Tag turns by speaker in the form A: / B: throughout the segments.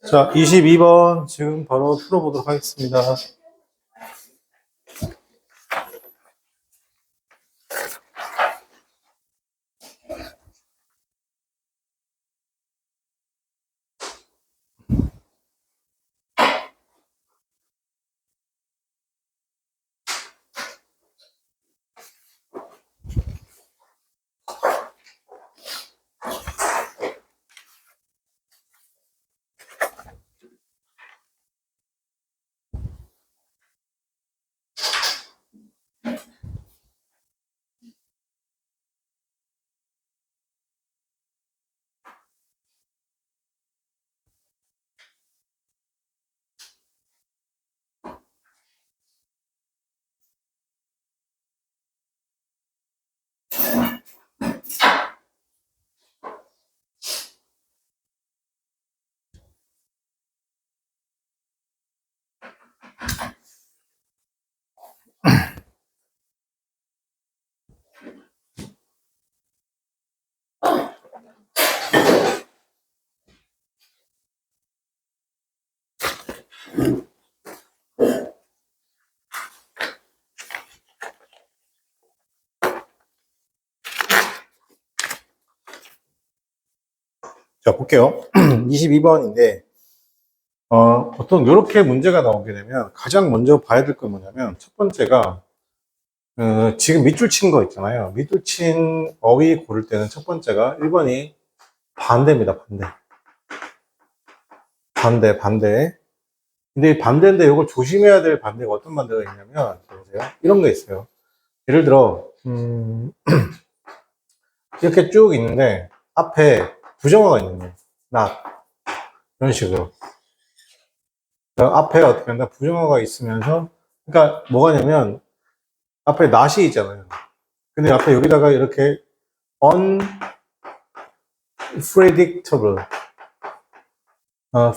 A: 자, 22번 지금 바로 풀어보도록 하겠습니다. 자, 볼게요. 22번인데, 보통 이렇게 문제가 나오게 되면 가장 먼저 봐야 될 건 뭐냐면, 첫 번째가, 지금 밑줄 친 거 있잖아요. 밑줄 친 어휘 고를 때는 첫 번째가 1번이 반대입니다, 반대. 반대. 근데 이 반대인데 이걸 조심해야 될 반대가 어떤 반대가 있냐면, 보세요. 이런 거 있어요. 예를 들어, 이렇게 쭉 있는데, 앞에 부정어가 있는 거예요. not. 이런 식으로. 앞에 어떻게 한다? 부정어가 있으면서, 그러니까 뭐가냐면, 앞에 not이 있잖아요. 근데 앞에 여기다가 이렇게 unpredictable,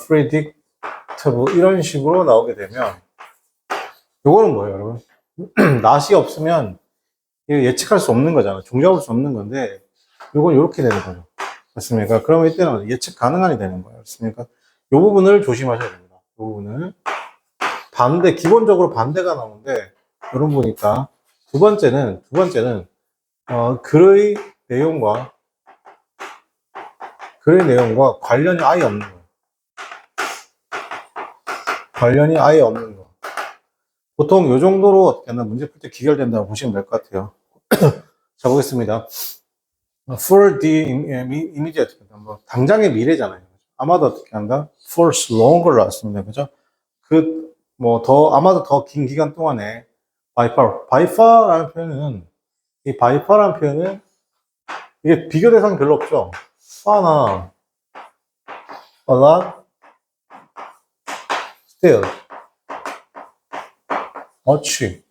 A: predictable 이런 식으로 나오게 되면, 요거는 뭐예요, 여러분? not이 없으면 예측할 수 없는 거잖아요. 종잡을 수 없는 건데, 요건 이렇게 되는 거죠. 맞습니까? 그러면 이때는 예측 가능한이 되는 거예요. 맞습니까? 요 부분을 조심하셔야 됩니다. 요 부분을. 기본적으로 반대가 나오는데, 이런 보니까, 두 번째는, 글의 내용과 관련이 아예 없는 거예요. 관련이 아예 없는 거. 보통 요 정도로 어떻게 하나 문제 풀 때 기결된다고 보시면 될 것 같아요. 자, 보겠습니다. For the immediate, 뭐, 당장의 미래잖아요. 아마도 어떻게 한다? For longer 나왔습니다. 그죠? 아마도 더 긴 기간 동안에 by far라는 표현은, 이 by far라는 표현은, 이게 비교 대상 별로 없죠? far나, a lot, still, much.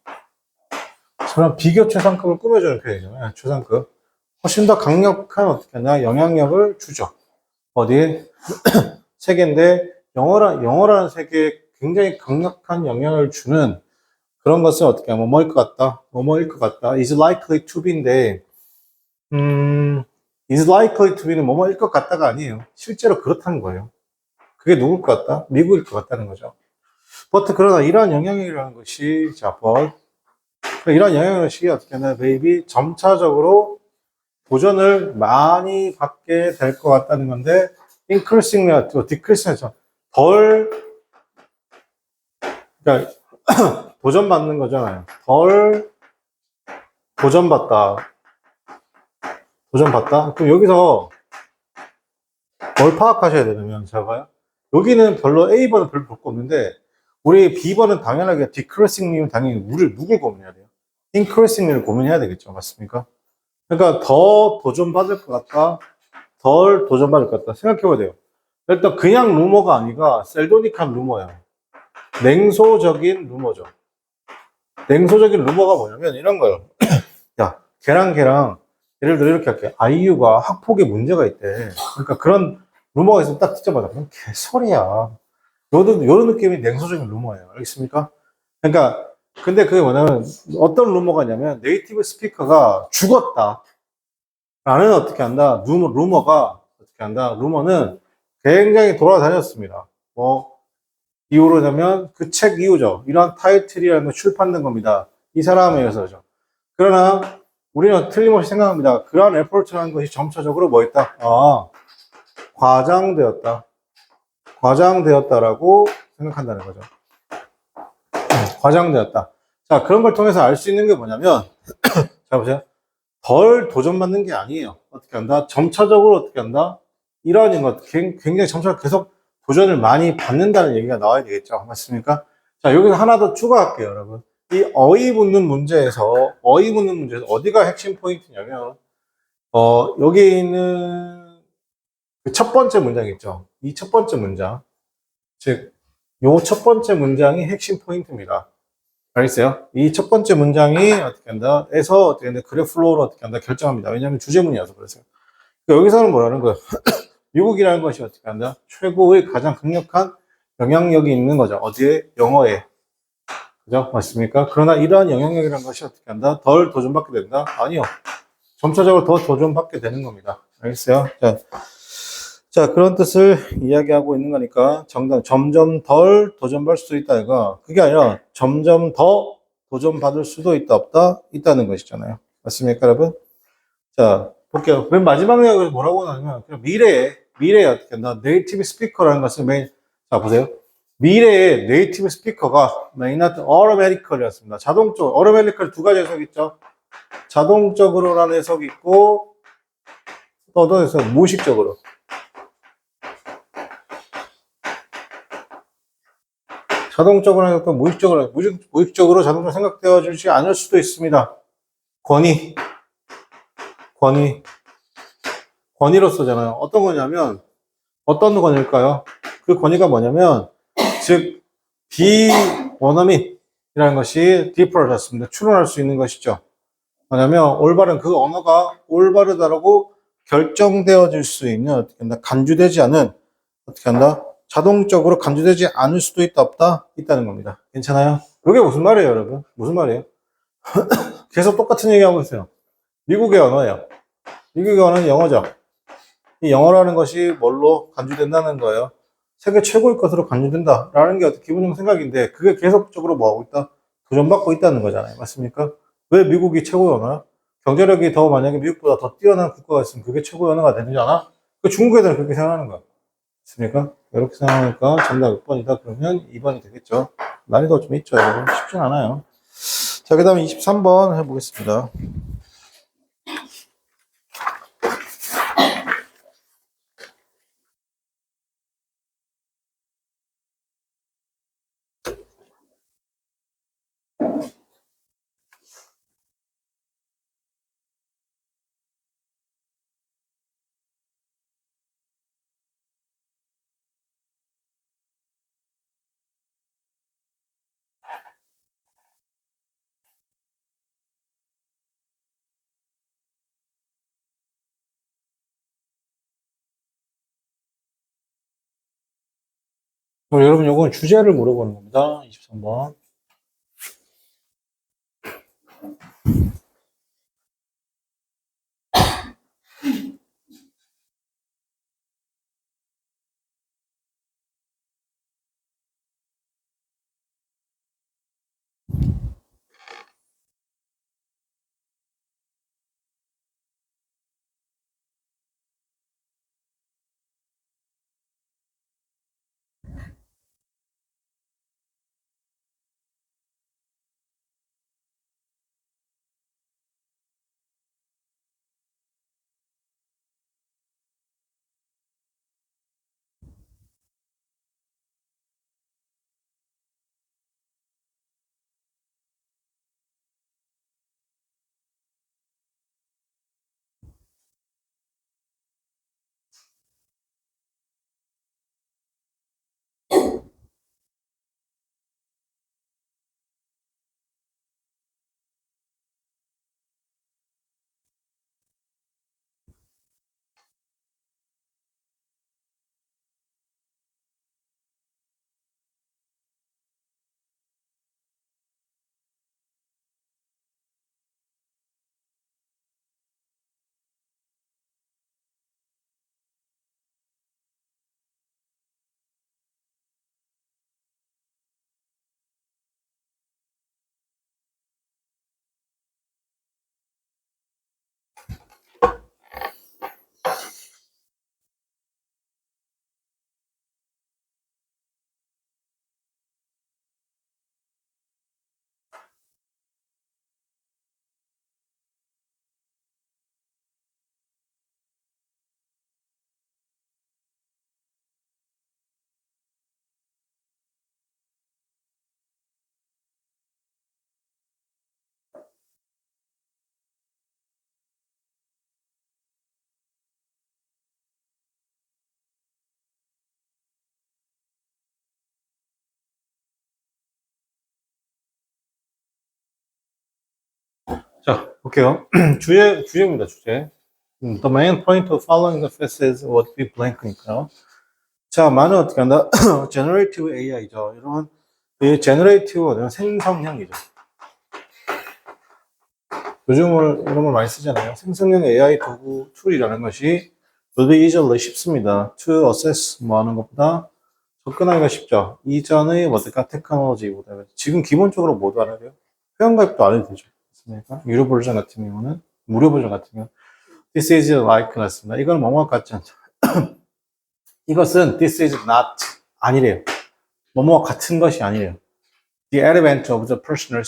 A: 저는 비교 최상급을 꾸며주는 표현이잖아요. 최상급. 훨씬 더 강력한 어떻게 하냐? 영향력을 주죠. 어디에? 세계인데, 영어라는 세계에 굉장히 강력한 영향을 주는 그런 것을 어떻게 하면 뭐일 것 같다? 뭐뭐일 것 같다. is likely to be인데, is likely to be는 뭐뭐일 것 같다가 아니에요. 실제로 그렇다는 거예요. 그게 누굴 것 같다? 미국일 것 같다는 거죠. 그러나 이러한 영향력이라는 것이, 이러한 영향력이 어떻게 하나, maybe 점차적으로 도전을 많이 받게 될 것 같다는 건데, increasingly, decreasingly, 그러니까, 도전받는 거잖아요. 덜 도전받다. 그럼 여기서 뭘 파악하셔야 되냐면, 제가요. 여기는 별로 A번은 별로 볼 거 없는데, 우리 B번은 당연하게 decreasing님은 당연히 누굴 고민해야 돼요? increasing님을 고민해야 되겠죠. 맞습니까? 그러니까 더 도전받을 것 같다, 덜 도전받을 것 같다. 생각해봐야 돼요. 일단 그냥 루머가 아니라 셀도닉한 루머예요. 냉소적인 루머죠. 냉소적인 루머가 뭐냐면 이런 거예요. 야, 걔랑 예를 들어 이렇게 할게. 아이유가 학폭에 문제가 있대. 그러니까 그런 루머가 있으면 딱 듣자마자 그냥 개소리야. 요런 느낌이 냉소적인 루머예요. 알겠습니까? 그러니까 근데 그게 뭐냐면 어떤 루머가냐면 네이티브 스피커가 죽었다. 라는 어떻게 한다? 루머는 굉장히 돌아다녔습니다. 뭐 이유로 되면 그 책 이유죠. 이런 타이틀이라는 거 출판된 겁니다. 이 사람에 의해서죠. 그러나 우리는 틀림없이 생각합니다. 그러한 에포트라는 것이 점차적으로 뭐 있다? 과장되었다. 과장되었다라고 생각한다는 거죠. 과장되었다. 자, 그런 걸 통해서 알 수 있는 게 뭐냐면, 자, 보세요. 덜 도전받는 게 아니에요. 어떻게 한다? 점차적으로 어떻게 한다? 이런 것, 굉장히 점차적으로 계속 도전을 많이 받는다는 얘기가 나와야 되겠죠. 맞습니까? 자, 여기서 하나 더 추가할게요, 여러분. 이 어휘 묻는 문제에서, 어디가 핵심 포인트냐면, 여기 있는 그 첫 번째 문장 있죠. 이 첫 번째 문장. 즉, 요 첫 번째 문장이 핵심 포인트입니다. 알겠어요? 이 첫 번째 문장이 어떻게 한다? 에서 어떻게 한다? 그래프 플로우를 어떻게 한다? 결정합니다. 왜냐하면 주제문이어서 그래서요. 여기서는 뭐라는 거예요? 미국이라는 것이 어떻게 한다? 최고의 가장 강력한 영향력이 있는 거죠. 어디에? 영어에. 그죠? 맞습니까? 그러나 이러한 영향력이라는 것이 어떻게 한다? 덜 도전받게 된다? 아니요. 점차적으로 더 도전받게 되는 겁니다. 알겠어요? 자, 그런 뜻을 이야기하고 있는 거니까 점점 덜 도전받을 수도 있다 이거. 그게 아니라 점점 더 도전받을 수도 있다 없다 있다는 것이잖아요. 맞습니까, 여러분? 자, 볼게요. 맨 마지막 내용을 뭐라고 하냐면 그냥 미래에 어떻게 한다? 네이티브 스피커라는 것을 자, 보세요. 미래의 네이티브 스피커가 may not automatically였습니다. 자동적으로 automatically 두 가지 해석이 있죠. 자동적으로라는 해석이 있고 또 어떤 해석? 무의식적으로. 자동적으로 하니까 무의식적으로 자동적으로 생각되어지지 않을 수도 있습니다. 권위, 권위로서잖아요. 어떤 거냐면, 어떤 권위일까요? 그 권위가 뭐냐면, 즉, 비원어민이라는 것이 디퍼졌습니다. 추론할 수 있는 것이죠. 뭐냐면, 올바른 그 언어가 올바르다라고 결정되어질 수 있는, 어떻게 한다? 간주되지 않은, 어떻게 한다? 자동적으로 간주되지 않을 수도 있다, 없다? 있다는 겁니다. 괜찮아요? 그게 무슨 말이에요, 여러분? 무슨 말이에요? 계속 똑같은 얘기하고 있어요. 미국의 언어예요. 미국의 언어는 영어죠. 이 영어라는 것이 뭘로 간주된다는 거예요. 세계 최고의 것으로 간주된다라는 게 어떤 기본적 생각인데 그게 계속적으로 뭐하고 있다? 도전받고 있다는 거잖아요. 맞습니까? 왜 미국이 최고의 언어야? 경제력이 더 만약에 미국보다 더 뛰어난 국가가 있으면 그게 최고의 언어가 되는 잖아? 그 중국 애들은 그렇게 생각하는 거야. 맞습니까? 이렇게 생각하니까 정답 6번이다. 그러면 2번이 되겠죠. 난이도 좀 있죠, 여러분. 쉽진 않아요. 자, 그 다음에 23번 해보겠습니다. 여러분, 요건 주제를 물어보는 겁니다. 23번. 자, 볼게요. 주제입니다, 주제. The main point of following the facts is what we blank니까요. 자, 말은 어떻게 한다? Generative AI죠. 이런, 이 Generative는 생성형이죠. 요즘은 이런 걸 많이 쓰잖아요. 생성형 AI 도구 툴이라는 것이 will be easily 쉽습니다. To assess 뭐 하는 것보다 접근하기가 쉽죠. 이전의 뭐랄까 테크놀로지보다 지금 기본적으로 뭐도 안 해요. 회원가입도 안 해도 되죠. 맞습니까? 유료 버전 같은 경우는 무료 버전 같은 경우 This is like 같습니다. 이건 뭐뭐 같지 않죠. 이것은 this is not 아니래요. 뭐뭐 같은 것이 아니래요. The advent of the personal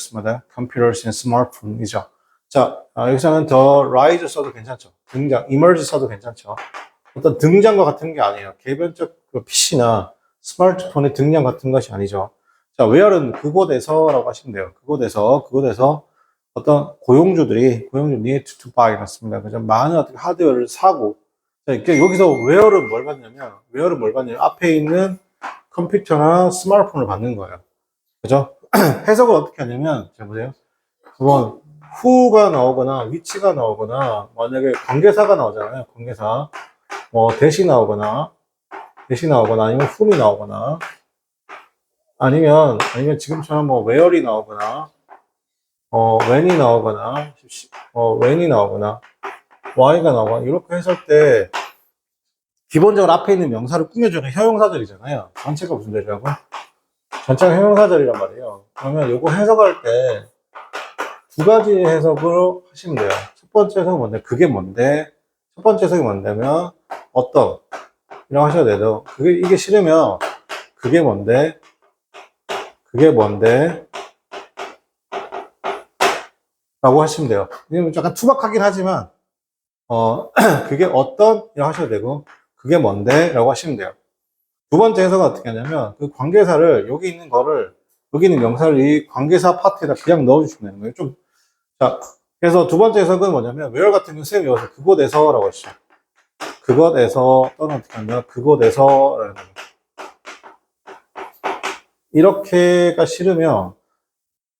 A: computers and smartphone이죠. 자, 여기서는 더 rise 써도 괜찮죠. 등장, emerge 써도 괜찮죠. 어떤 등장과 같은 게 아니에요. 개별적 PC나 스마트폰의 등장 같은 것이 아니죠. 자, where는 그곳에서라고 하시면 돼요. 그곳에서 어떤 고용주 need to buy 맞습니다. 그죠? 많은 어떤 하드웨어를 사고. 자, 여기서 where는 뭘 받냐면, 앞에 있는 컴퓨터나 스마트폰을 받는 거예요. 그죠? 해석을 어떻게 하냐면, 자, 보세요. 그건 who가 나오거나, which가 나오거나, 만약에 관계사가 나오잖아요. 관계사. 뭐, 대시 나오거나, 아니면 whom이 나오거나, 아니면 지금처럼 뭐, where이 나오거나, when이 나오거나, why가 나오거나, 이렇게 했을 때, 기본적으로 앞에 있는 명사를 꾸며주는 형용사절이잖아요. 전체가 무슨 절이라고? 전체가 형용사절이란 말이에요. 그러면 이거 해석할 때, 두 가지 해석으로 하시면 돼요. 첫 번째 해석은 뭔데? 그게 뭔데? 첫 번째 해석이 뭔데면, 어떤? 이라고 하셔도 돼요. 이게 싫으면, 그게 뭔데? 라고 하시면 돼요. 이건 약간 투박하긴 하지만, 그게 어떤? 이라고 하셔도 되고, 그게 뭔데? 라고 하시면 돼요. 두 번째 해석은 어떻게 하냐면, 그 관계사를, 여기 있는 명사를 이 관계사 파트에다 그냥 넣어주시면 되는 거예요. 자, 그래서 두 번째 해석은 뭐냐면, where 같은 경우 쌤이 여기서 그곳에서라고 했죠. 그곳에서, 또는 어떻게 하냐면, 그곳에서라는 거예요. 이렇게가 싫으면,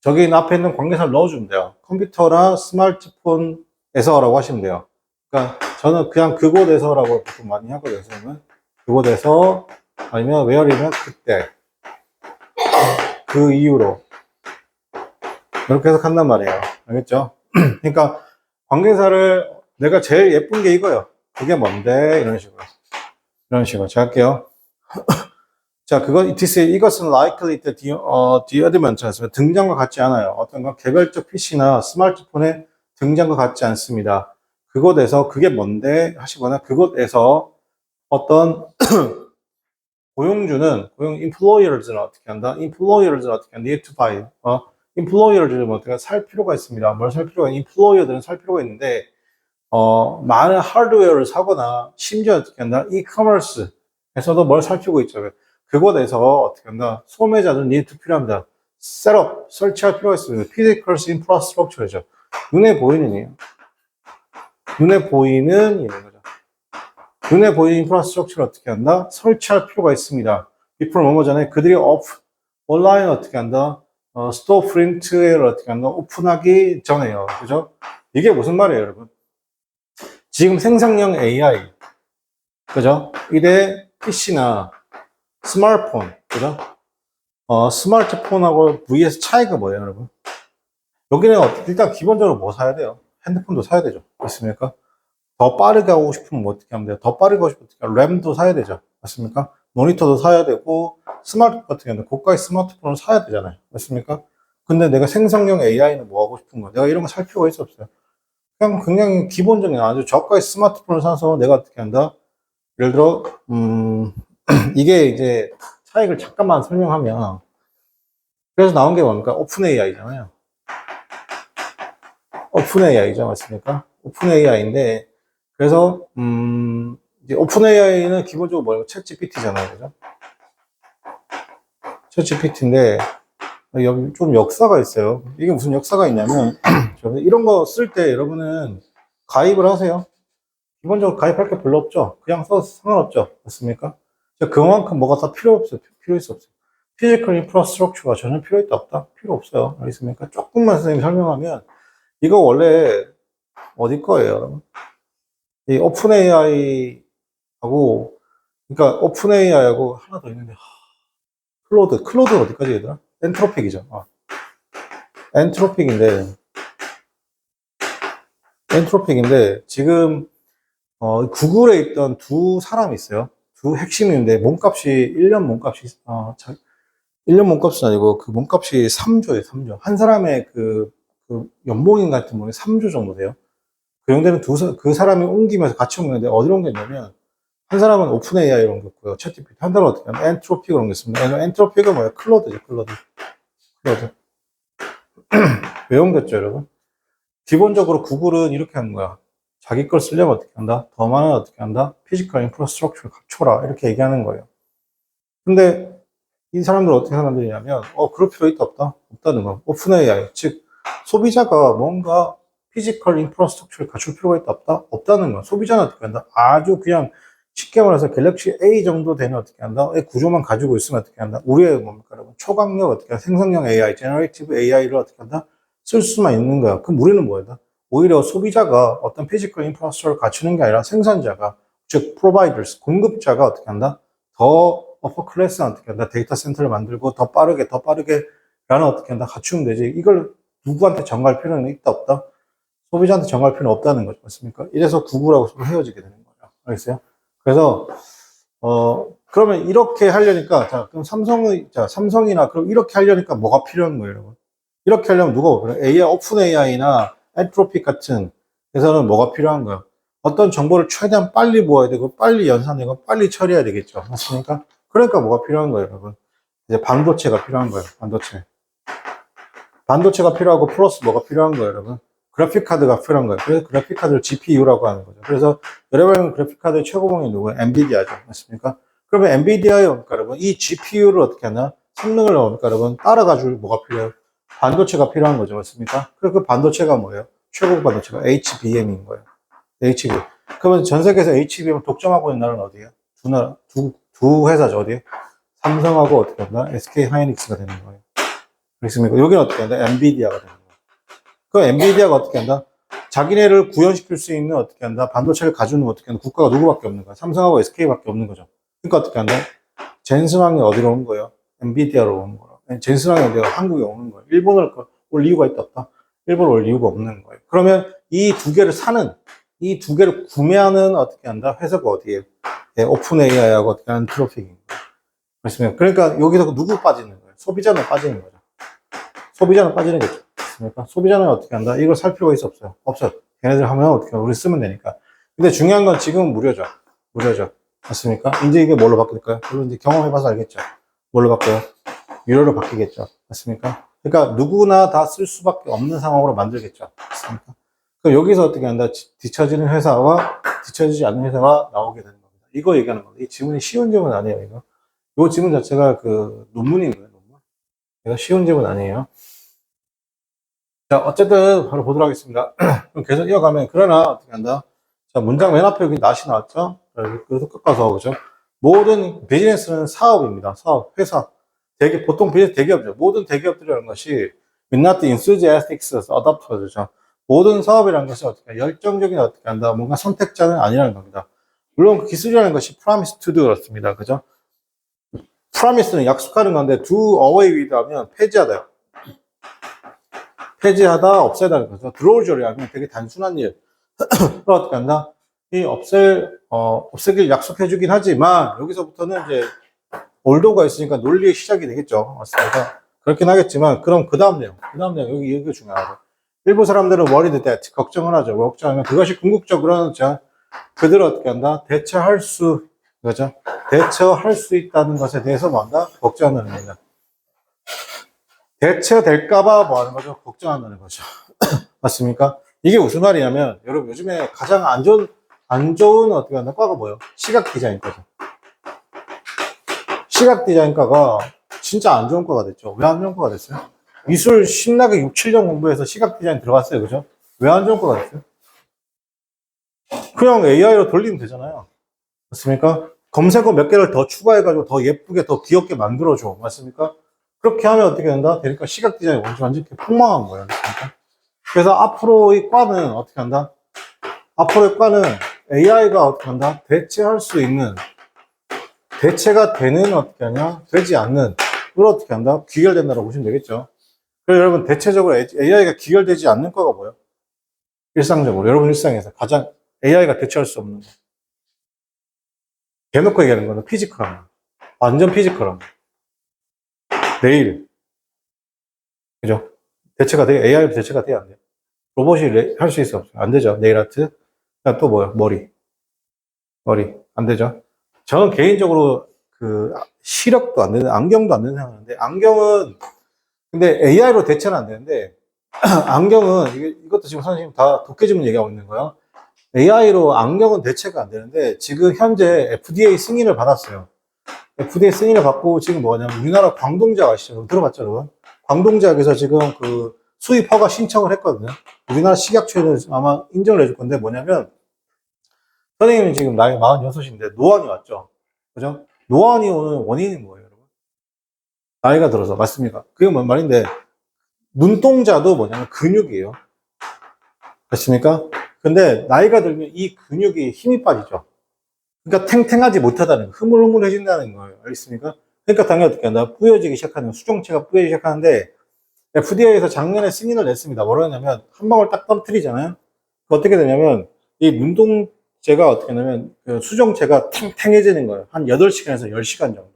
A: 저기 앞에 있는 관계사를 넣어주면 돼요. 컴퓨터나 스마트폰에서라고 하시면 돼요. 그러니까 저는 그냥 그곳에서라고 보통 많이 하거든요. 그러면 그곳에서 아니면 where이면 그때 그 이유로 이렇게 해석한단 말이에요. 알겠죠? 그러니까 관계사를 내가 제일 예쁜 게 이거예요. 그게 뭔데? 이런 식으로 제가 할게요. 자, 이것은 likely the advent, 등장과 같지 않아요. 어떤 건 개별적 PC나 스마트폰의 등장과 같지 않습니다. 그곳에서 그게 뭔데 하시거나 그곳에서 어떤 employers는 어떻게 한다? need to buy. employers는 어떻게 살 필요가 있습니다. 뭘 살 필요가 employer들은 살 필요가 있는데 많은 하드웨어를 사거나 심지어 어떻게 한다? e-commerce에서도 뭘 살 필요가 있죠. 그곳에서 어떻게 한다? 소매자는 need 필요합니다. 셋업, 설치할 필요가 있습니다. physical infrastructure죠. 눈에 보이는 이에요. 눈에 보이는 이런 거죠. 눈에 보이는 인프라스트럭처를 어떻게 한다? 설치할 필요가 있습니다. before 뭐뭐 전에 그들이 온라인 어떻게 한다? 스토어 프린트를 어떻게 한다? 오픈하기 전에요. 그죠? 이게 무슨 말이에요, 여러분? 지금 생성형 AI, 그죠? 이래 PC나 스마트폰, 그죠? 스마트폰하고 vs 차이가 뭐예요, 여러분? 여기는 일단 기본적으로 뭐 사야 돼요? 핸드폰도 사야 되죠. 맞습니까? 더 빠르게 하고 싶으면 뭐 어떻게 하면 돼요? 더 빠르게 하고 싶으면 어떻게 해요? 램도 사야 되죠. 맞습니까? 모니터도 사야 되고, 스마트폰 같은 경우는 고가의 스마트폰을 사야 되잖아요. 맞습니까? 근데 내가 생성형 AI는 뭐 하고 싶은 거야? 내가 이런 거 살 필요가 있어 없어요? 그냥 기본적인 아주 저가의 스마트폰을 사서 내가 어떻게 한다? 예를 들어, 이게 이제 차이를 잠깐만 설명하면, 그래서 나온 게 뭡니까? 오픈 AI잖아요. 오픈 AI죠. 맞습니까? 오픈 AI인데, 그래서, 이제 오픈 AI는 기본적으로 뭐예요? 챗 GPT잖아요. 그죠? 챗 GPT인데, 여기 좀 역사가 있어요. 이게 무슨 역사가 있냐면, 이런 거 쓸 때 여러분은 가입을 하세요. 기본적으로 가입할 게 별로 없죠. 그냥 써도 상관없죠. 맞습니까? 그만큼 뭐가 다 필요 없어요. 필요 있어 없어요. 피지컬 인프라스트럭처가 전혀 필요 있다 없다? 필요 없어요. 알겠습니까? 조금만 선생님이 설명하면 이거 원래 어디 거예요? 이 오픈 AI하고, 그러니까 오픈 AI하고 하나 더 있는데, 클로드 어디까지 얘들아? 엔트로픽이죠. 엔트로픽인데, 지금, 구글에 있던 두 사람이 있어요. 두 핵심인데, 몸값이, 1년 몸값이, 1년 몸값은 아니고, 그 몸값이 3조예요, 3조. 한 사람의 그 연봉인 같은 분이 3조 정도 돼요. 그 정도는 그 사람이 옮기면서 같이 옮겼는데, 어디로 옮겼냐면, 한 사람은 오픈 AI로 옮겼고요. 챗GPT. 한 사람은 어떻게 하면 엔트로픽으로 옮겼습니다. 엔트로픽은 뭐예요? 클로드죠, 클로드. 왜 옮겼죠, 여러분? 기본적으로 구글은 이렇게 하는 거야. 자기 걸 쓰려면 어떻게 한다? 더 많은 어떻게 한다? 피지컬 인프라스트럭처를 갖춰라. 이렇게 얘기하는 거예요. 근데 이 사람들은 어떻게 사람들이냐면, 그럴 필요 있다, 없다? 없다는 거. 오픈 AI. 즉, 소비자가 뭔가 피지컬 인프라스트럭처를 갖출 필요가 있다, 없다? 없다는 거. 소비자는 어떻게 한다? 아주 그냥 쉽게 말해서 갤럭시 A 정도 되는 어떻게 한다? 구조만 가지고 있으면 어떻게 한다? 우리의 뭡니까, 여러분? 초강력 어떻게 한다? 생성형 AI, 제너레이티브 AI를 어떻게 한다? 쓸 수만 있는 거야. 그럼 우리는 뭐다? 오히려 소비자가 어떤 피지컬 인프라스트럭처를 갖추는 게 아니라 생산자가, 즉, providers, 공급자가 어떻게 한다? 더 어퍼 클래스는 어떻게 한다? 데이터 센터를 만들고 더 빠르게 라는 어떻게 한다? 갖추면 되지. 이걸 누구한테 정할 필요는 있다, 없다? 소비자한테 정할 필요는 없다는 거죠. 맞습니까? 이래서 구글하고 헤어지게 되는 거죠. 알겠어요? 그래서, 그러면 이렇게 하려니까, 그럼 삼성이나, 그럼 이렇게 하려니까 뭐가 필요한 거예요, 여러분? 이렇게 하려면 누가, AI, 오픈 AI나 엔트로픽 같은 회사는 뭐가 필요한 거예요? 어떤 정보를 최대한 빨리 모아야 되고, 빨리 연산되고, 빨리 처리해야 되겠죠. 맞습니까? 그러니까 뭐가 필요한 거예요, 여러분? 이제 반도체가 필요한 거예요, 반도체. 반도체가 필요하고, 플러스 뭐가 필요한 거예요, 여러분? 그래픽 카드가 필요한 거예요. 그래서 그래픽 카드를 GPU라고 하는 거죠. 그래서 여러분 그래픽 카드의 최고봉이 누구예요? 엔비디아죠. 맞습니까? 그러면 엔비디아의 뭡니까, 여러분? 이 GPU를 어떻게 하나? 성능을 뭡니까, 여러분? 따라가줄 뭐가 필요해요? 반도체가 필요한 거죠. 맞습니까? 그래서 그 반도체가 뭐예요? 최고급 반도체가 HBM인 거예요. HBM. 그러면 전 세계에서 HBM을 독점하고 있는 나라는 어디예요? 두 회사죠. 어디예요? 삼성하고 어떻게 한다? SK 하이닉스가 되는 거예요. 그렇습니까? 여기는 어떻게 한다? 엔비디아가 되는 거예요. 그 엔비디아가 어떻게 한다? 자기네를 구현시킬 수 있는 어떻게 한다? 반도체를 가지는 어떻게 한다? 국가가 누구밖에 없는 거야? 삼성하고 SK밖에 없는 거죠. 그러니까 어떻게 한다? 젠슨왕이 어디로 온 거예요? 엔비디아로 온 거예요. 젠슨왕이 어디가 한국에 오는 거예요. 일본을 올 이유가 있다 없다? 일본을 올 이유가 없는 거예요. 그러면 이 두 개를 구매하는 어떻게 한다? 회사가 어디예요? 네, 오픈 AI하고 어떻게 하는 트로픽인 거예요. 그렇습니까? 그러니까 여기서 누구 빠지는 거예요? 소비자는 빠지는 거죠. 소비자는 빠지는 거죠. 그러니까 소비자는 어떻게 한다? 이걸 살 필요가 있어 없어요? 없어요. 걔네들 하면 어떻게 우리 쓰면 되니까. 근데 중요한 건 지금은 무료죠. 맞습니까? 이제 이게 뭘로 바뀔까요? 물론 이제 경험해봐서 알겠죠. 뭘로 바뀌어요? 유료로 바뀌겠죠. 맞습니까? 그러니까 누구나 다 쓸 수밖에 없는 상황으로 만들겠죠. 맞습니까? 그럼 여기서 어떻게 한다? 뒤처지는 회사와 뒤처지지 않는 회사가 나오게 되는 겁니다. 이거 얘기하는 겁니다. 이 지문이 쉬운 지문 아니에요, 이거. 이 지문 자체가 그 논문인 거예요, 논문. 이거 쉬운 지문 아니에요. 자, 어쨌든 바로 보도록 하겠습니다. 그럼 계속 이어가면, 그러나 어떻게 한다? 자, 문장 맨 앞에 여기 낫이 나왔죠? 그래서 끝까지 보죠. 모든 비즈니스는 사업입니다. 사업, 회사. 보통 비즈니스 대기업이죠. 모든 대기업들이라는 것이 with not enthusiastic adopters죠. 모든 사업이라는 것이 어떻게 열정적인 어떻게 한다? 뭔가 선택자는 아니라는 겁니다. 물론 그 기술이라는 것이 promise to do 그렇습니다. 그죠? promise는 약속하는 건데 do away with 하면 폐지하다요. 폐지하다, 없애다는 거죠. 들어올저리 하면 되게 단순한 일. 어떻게 한다? 없애길 약속해주긴 하지만, 여기서부터는 이제, 올도가 있으니까 논리의 시작이 되겠죠. 맞습니다. 그렇긴 하겠지만, 그럼 그 다음 내용, 여기 중요하고. 일부 사람들은 worried that, 걱정을 하죠. 걱정하면 그것이 궁극적으로는, 그들을 어떻게 한다? 대처할 수 있다는 것에 대해서 뭐 한다? 걱정한다는 겁니다. 대처될까봐 뭐 하는 거죠? 걱정한다는 거죠. 맞습니까? 이게 무슨 말이냐면, 여러분, 요즘에 가장 안 좋은 어떻게 한다? 과가 뭐예요? 시각 디자인과죠. 시각 디자인과가 진짜 안 좋은 과가 됐죠. 왜 안 좋은 과가 됐어요? 미술 신나게 6, 7년 공부해서 시각 디자인 들어갔어요. 그죠? 왜 안 좋은 과가 됐어요? 그냥 AI로 돌리면 되잖아요. 맞습니까? 검색어 몇 개를 더 추가해가지고 더 예쁘게, 더 귀엽게 만들어줘. 맞습니까? 그렇게 하면 어떻게 된다? 되니까 시각 디자인이 완전 폭망한 거예요. 맞습니까? 그래서 앞으로의 과는 어떻게 한다? 앞으로의 과는 AI가 어떻게 한다? 대체할 수 있는, 대체가 되는 어떻게 하냐? 되지 않는, 그걸 어떻게 한다? 귀결된다고 보시면 되겠죠. 그래서 여러분, 대체적으로 AI가 귀결되지 않는 과가 뭐예요? 일상적으로. 여러분 일상에서 가장 AI가 대체할 수 없는 거. 대놓고 얘기하는 거는 피지컬한 거. 완전 피지컬한 거. 내일. 그죠? 대체가 돼? AI로 대체가 돼야 안 돼요? 로봇이 할 수 있어? 없어요? 안 되죠. 네일 아트. 또 뭐요? 머리. 안 되죠. 저는 개인적으로 그 시력도 안 되는, 안경도 안 되는 생각하는데, 안경은, 근데 AI로 대체는 안 되는데, 안경은, 이것도 지금 선생님 다 도깨지문 얘기하고 있는 거예요. AI로 안경은 대체가 안 되는데, 지금 현재 FDA 승인을 받았어요. FDA 승인을 받고 지금 뭐냐면, 우리나라 광동제약 아시죠? 들어봤죠, 여러분? 광동제약에서 지금 그 수입 허가 신청을 했거든요. 우리나라 식약처에는 아마 인정을 해줄 건데, 뭐냐면, 선생님은 지금 나이 46인데 노안이 왔죠. 그죠? 노안이 오는 원인이 뭐예요, 여러분? 나이가 들어서. 맞습니까? 그게 뭔 말인데, 눈동자도 뭐냐면 근육이에요. 맞습니까? 근데 나이가 들면 이 근육이 힘이 빠지죠. 그러니까 탱탱하지 못하다는 거, 흐물흐물해진다는 거예요. 알겠습니까? 그러니까 당연히 어떻게 한다? 뿌여지기 시작하는, 수정체가 뿌여지기 시작하는데, FDA에서 작년에 승인을 냈습니다. 뭐라 하냐면, 한 방울 딱 떨어뜨리잖아요? 어떻게 되냐면, 이 눈동자가 어떻게 되냐면, 그 수정체가 탱탱해지는 거예요. 한 8시간에서 10시간 정도.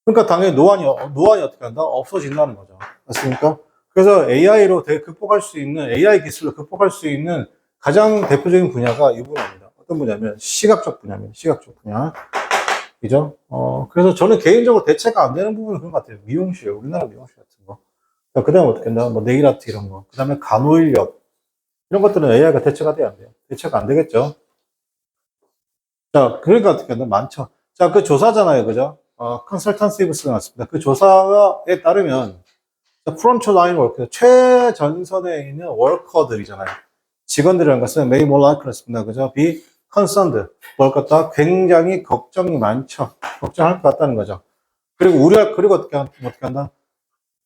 A: 그러니까 당연히 노안이 어떻게 한다? 없어진다는 거죠. 맞습니까? 그래서 AI로 극복할 수 있는, AI 기술로 극복할 수 있는 가장 대표적인 분야가 이 분야입니다. 어떤 분야면, 시각적 분야입니다. 시각적 분야. 그죠? 그래서 저는 개인적으로 대체가 안 되는 부분은 그런 것 같아요. 미용실, 우리나라 미용실 같은 거. 그 다음에 어떻게 한다? 뭐 네일 아트 이런 거. 그 다음에 간호인력. 이런 것들은 AI가 대체가 돼야 안 돼요. 대체가 안 되겠죠. 자, 그러니까 어떻게 한다? 많죠. 자, 그 조사잖아요. 그죠? 컨설턴시 부스가 나왔습니다. 그 조사에 따르면, 프론트 라인 워커, 최전선에 있는 워커들이잖아요. 직원들이라는 것은 may more likely였습니다. 그죠? be concerned. 뭘 갖다 굉장히 걱정이 많죠. 걱정할 것 같다는 거죠. 그리고 그리고 어떻게 한다?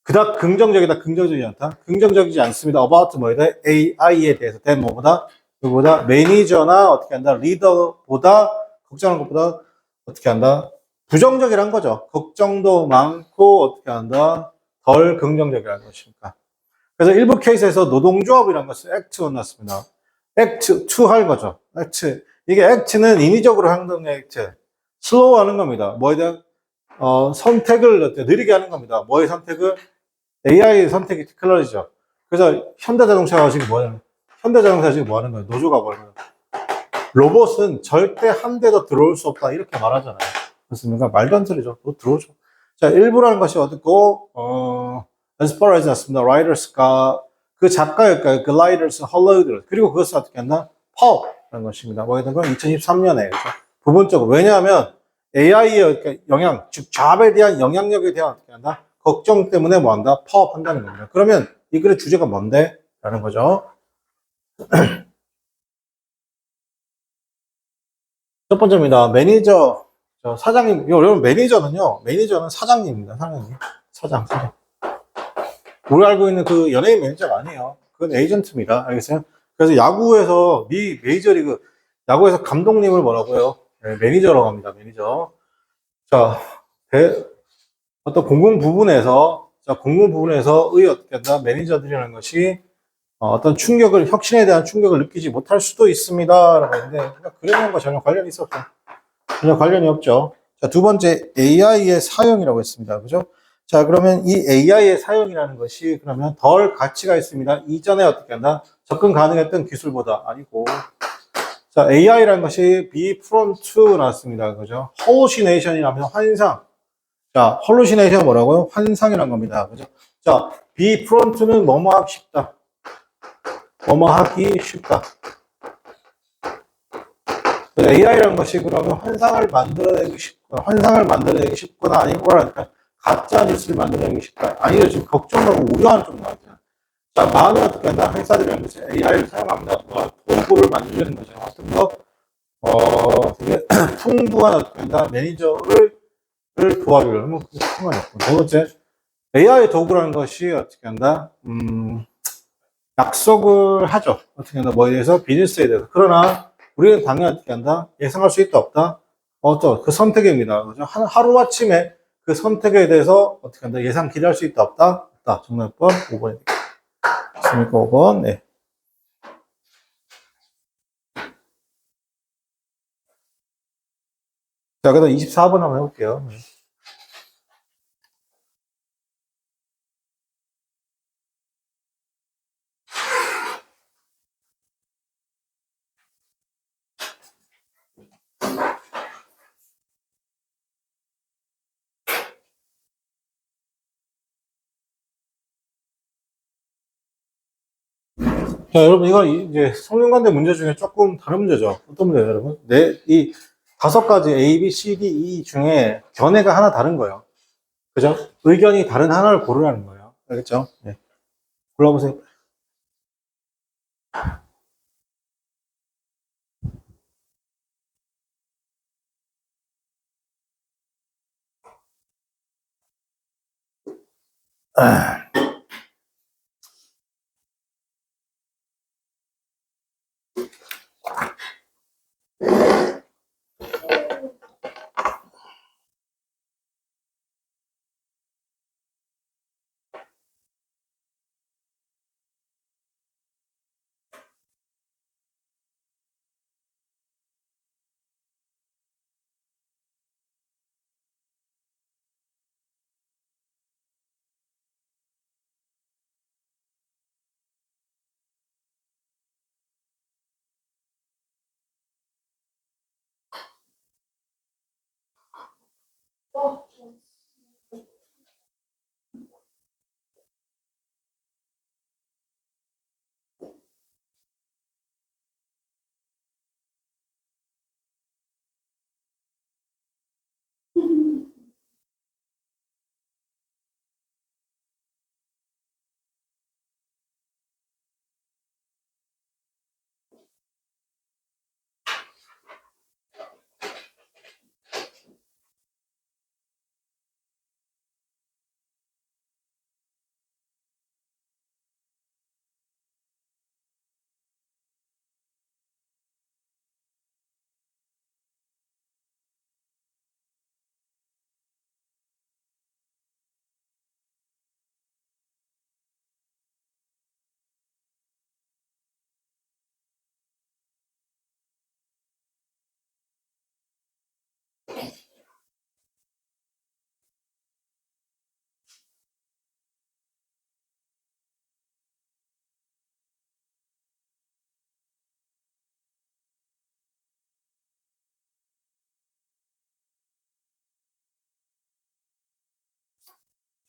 A: 그닥 긍정적이지 않다? 긍정적이지 않습니다. about 뭐이다? AI에 대해서. 된 뭐보다? 그보다 매니저나 어떻게 한다? 리더보다 걱정하는 것보다 어떻게 한다? 부정적이란 거죠. 걱정도 많고 어떻게 한다? 덜 긍정적이라는 것입니까? 그래서 일부 케이스에서 노동조합이라는 것을 액트가 났습니다. 액트, to 할 거죠. 액트. 이게 액트는 인위적으로 행동의 액트. 슬로우 하는 겁니다. 뭐에 대한, 선택을 느리게 하는 겁니다. 뭐의 선택을? AI 선택이 테크놀로지죠. 그래서 현대자동차가 지금 현대자동차가 지금 뭐 하는 거예요? 노조가 뭐 하는 거예요? 로봇은 절대 한 대도 들어올 수 없다. 이렇게 말하잖아요. 그렇습니까? 말도 안 되죠. 또 들어오죠. 자, 일부라는 것이 어떻고, as far as 났습니다. writers가, 그 작가일까요? 그 writers, 헐러이드. 그리고 그것을 어떻게 했나? pulp라는 것입니다. 뭐였던 건 2023년에. 그렇죠? 부분적으로. 왜냐하면 AI의 영향, 즉, 잡에 대한 영향력에 대한 어떻게 한다? 걱정 때문에 뭐 한다? 파업한다는 겁니다. 그러면 이 글의 주제가 뭔데? 라는 거죠. 첫 번째입니다. 매니저, 사장님, 여러분 매니저는 사장님입니다. 사장. 우리 알고 있는 그 연예인 매니저가 아니에요. 그건 에이전트입니다. 알겠어요? 그래서 야구에서 메이저리그, 야구에서 감독님을 뭐라고요? 네, 매니저라고 합니다. 매니저. 자, 어떤 공공 부분에서의 어떻게 한다? 매니저들이라는 것이 어떤 혁신에 대한 충격을 느끼지 못할 수도 있습니다. 라고 했는데, 그런 거 전혀 관련이 있었죠. 전혀 관련이 없죠. 자, 두 번째, AI의 사용이라고 했습니다. 그죠? 자, 그러면 이 AI의 사용이라는 것이 그러면 덜 가치가 있습니다. 이전에 어떻게 한다? 접근 가능했던 기술보다 아니고. 자, AI라는 것이 be prone to 나왔습니다. 그죠? hallucination이라면 환상. 자, hallucination 뭐라고요? 환상이란 겁니다. 그죠? 자, be prone to는 뭐뭐 하기 쉽다. 뭐뭐 하기 쉽다. AI라는 것이 그러면 환상을 만들어내기 쉽거나 아니고 가짜 뉴스를 만들어내기 쉽다. 아니요, 지금 걱정하고 우려하는 좀 나왔잖아요. 자, 많은 어떻게 한다? 회사들이라는 것이 AI를 사용합니다. 통보를 만들려는 거죠. 어떤 거, 되게 풍부한 어떻게 한다? 매니저를 도와주려고 하면 그게 상관이 없고. 두 번째, AI 도구라는 것이 어떻게 한다? 약속을 하죠. 어떻게 한다? 뭐에 대해서? 비즈니스에 대해서. 그러나 우리는 당연히 어떻게 한다? 예상할 수 있다, 없다? 그 선택입니다. 그죠? 하루아침에 그 선택에 대해서 어떻게 한다? 예상 기대할 수 있다, 없다? 없다. 정답 번 5번입니다. 맞습니까? 5번. 네. 자, 그다음 24번 한번 해볼게요. 자, 여러분, 이거 이제 성균관대 문제 중에 조금 다른 문제죠. 어떤 문제예요, 여러분? 이 5가지 A, B, C, D, E 중에 견해가 하나 다른 거예요. 그죠? 의견이 다른 하나를 고르라는 거예요. 알겠죠? 네. 골라보세요. 아,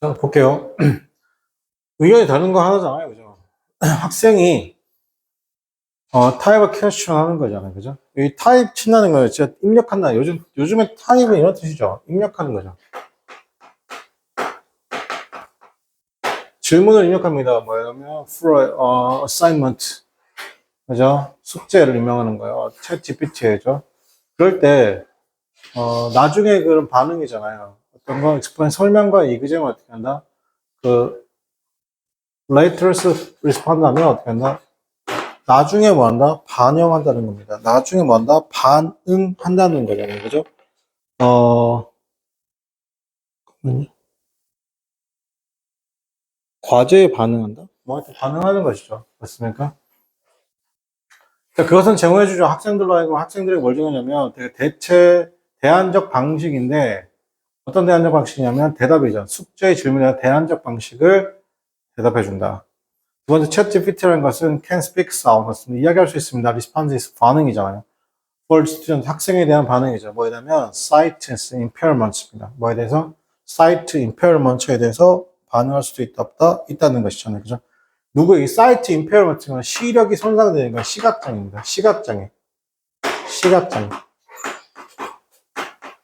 A: 자, 볼게요. 의견이 다른 거 하나잖아요. 그죠? 학생이, 타입을 퀘스천 하는 거잖아요. 그죠? 이 타입 친다는 거는 진짜 입력한다. 요즘에 타입은 이런 뜻이죠. 입력하는 거죠. 질문을 입력합니다. 뭐냐면, for, assignment. 그죠? 숙제를 임명하는 거예요. 챗 GPT에죠. 그럴 때, 나중에 그런 반응이잖아요. 어떤 거, explain 설명과 이그제는 어떻게 한다? 그, latest respond 하면 어떻게 한다? 나중에 뭐 한다? 반영한다는 겁니다. 나중에 뭐 한다? 반응한다는 거잖아요. 그죠? 어, 과제에 반응한다? 뭐한테 반응하는 것이죠. 맞습니까? 자, 그것은 제공해주죠. 학생들로 하여금 학생들에게 뭘 주냐면 대안적 방식인데 어떤 대안적 방식이냐면 대답이죠. 숙제의 질문에 대한 대안적 방식을 대답해준다. 두 번째, 챗 GPT라는 것은 can speak sound. 맞습니다. 이야기할 수 있습니다. response is 반응이잖아요. for student, 학생에 대한 반응이죠. 뭐에 대하면 sight impairments입니다. 뭐에 대해서? sight impairments에 대해서 반응할 수도 있다, 없다? 있다는 것이잖아요. 그죠? 이 sight impairment은 시력이 손상되는 건 시각장애입니다. 시각장애.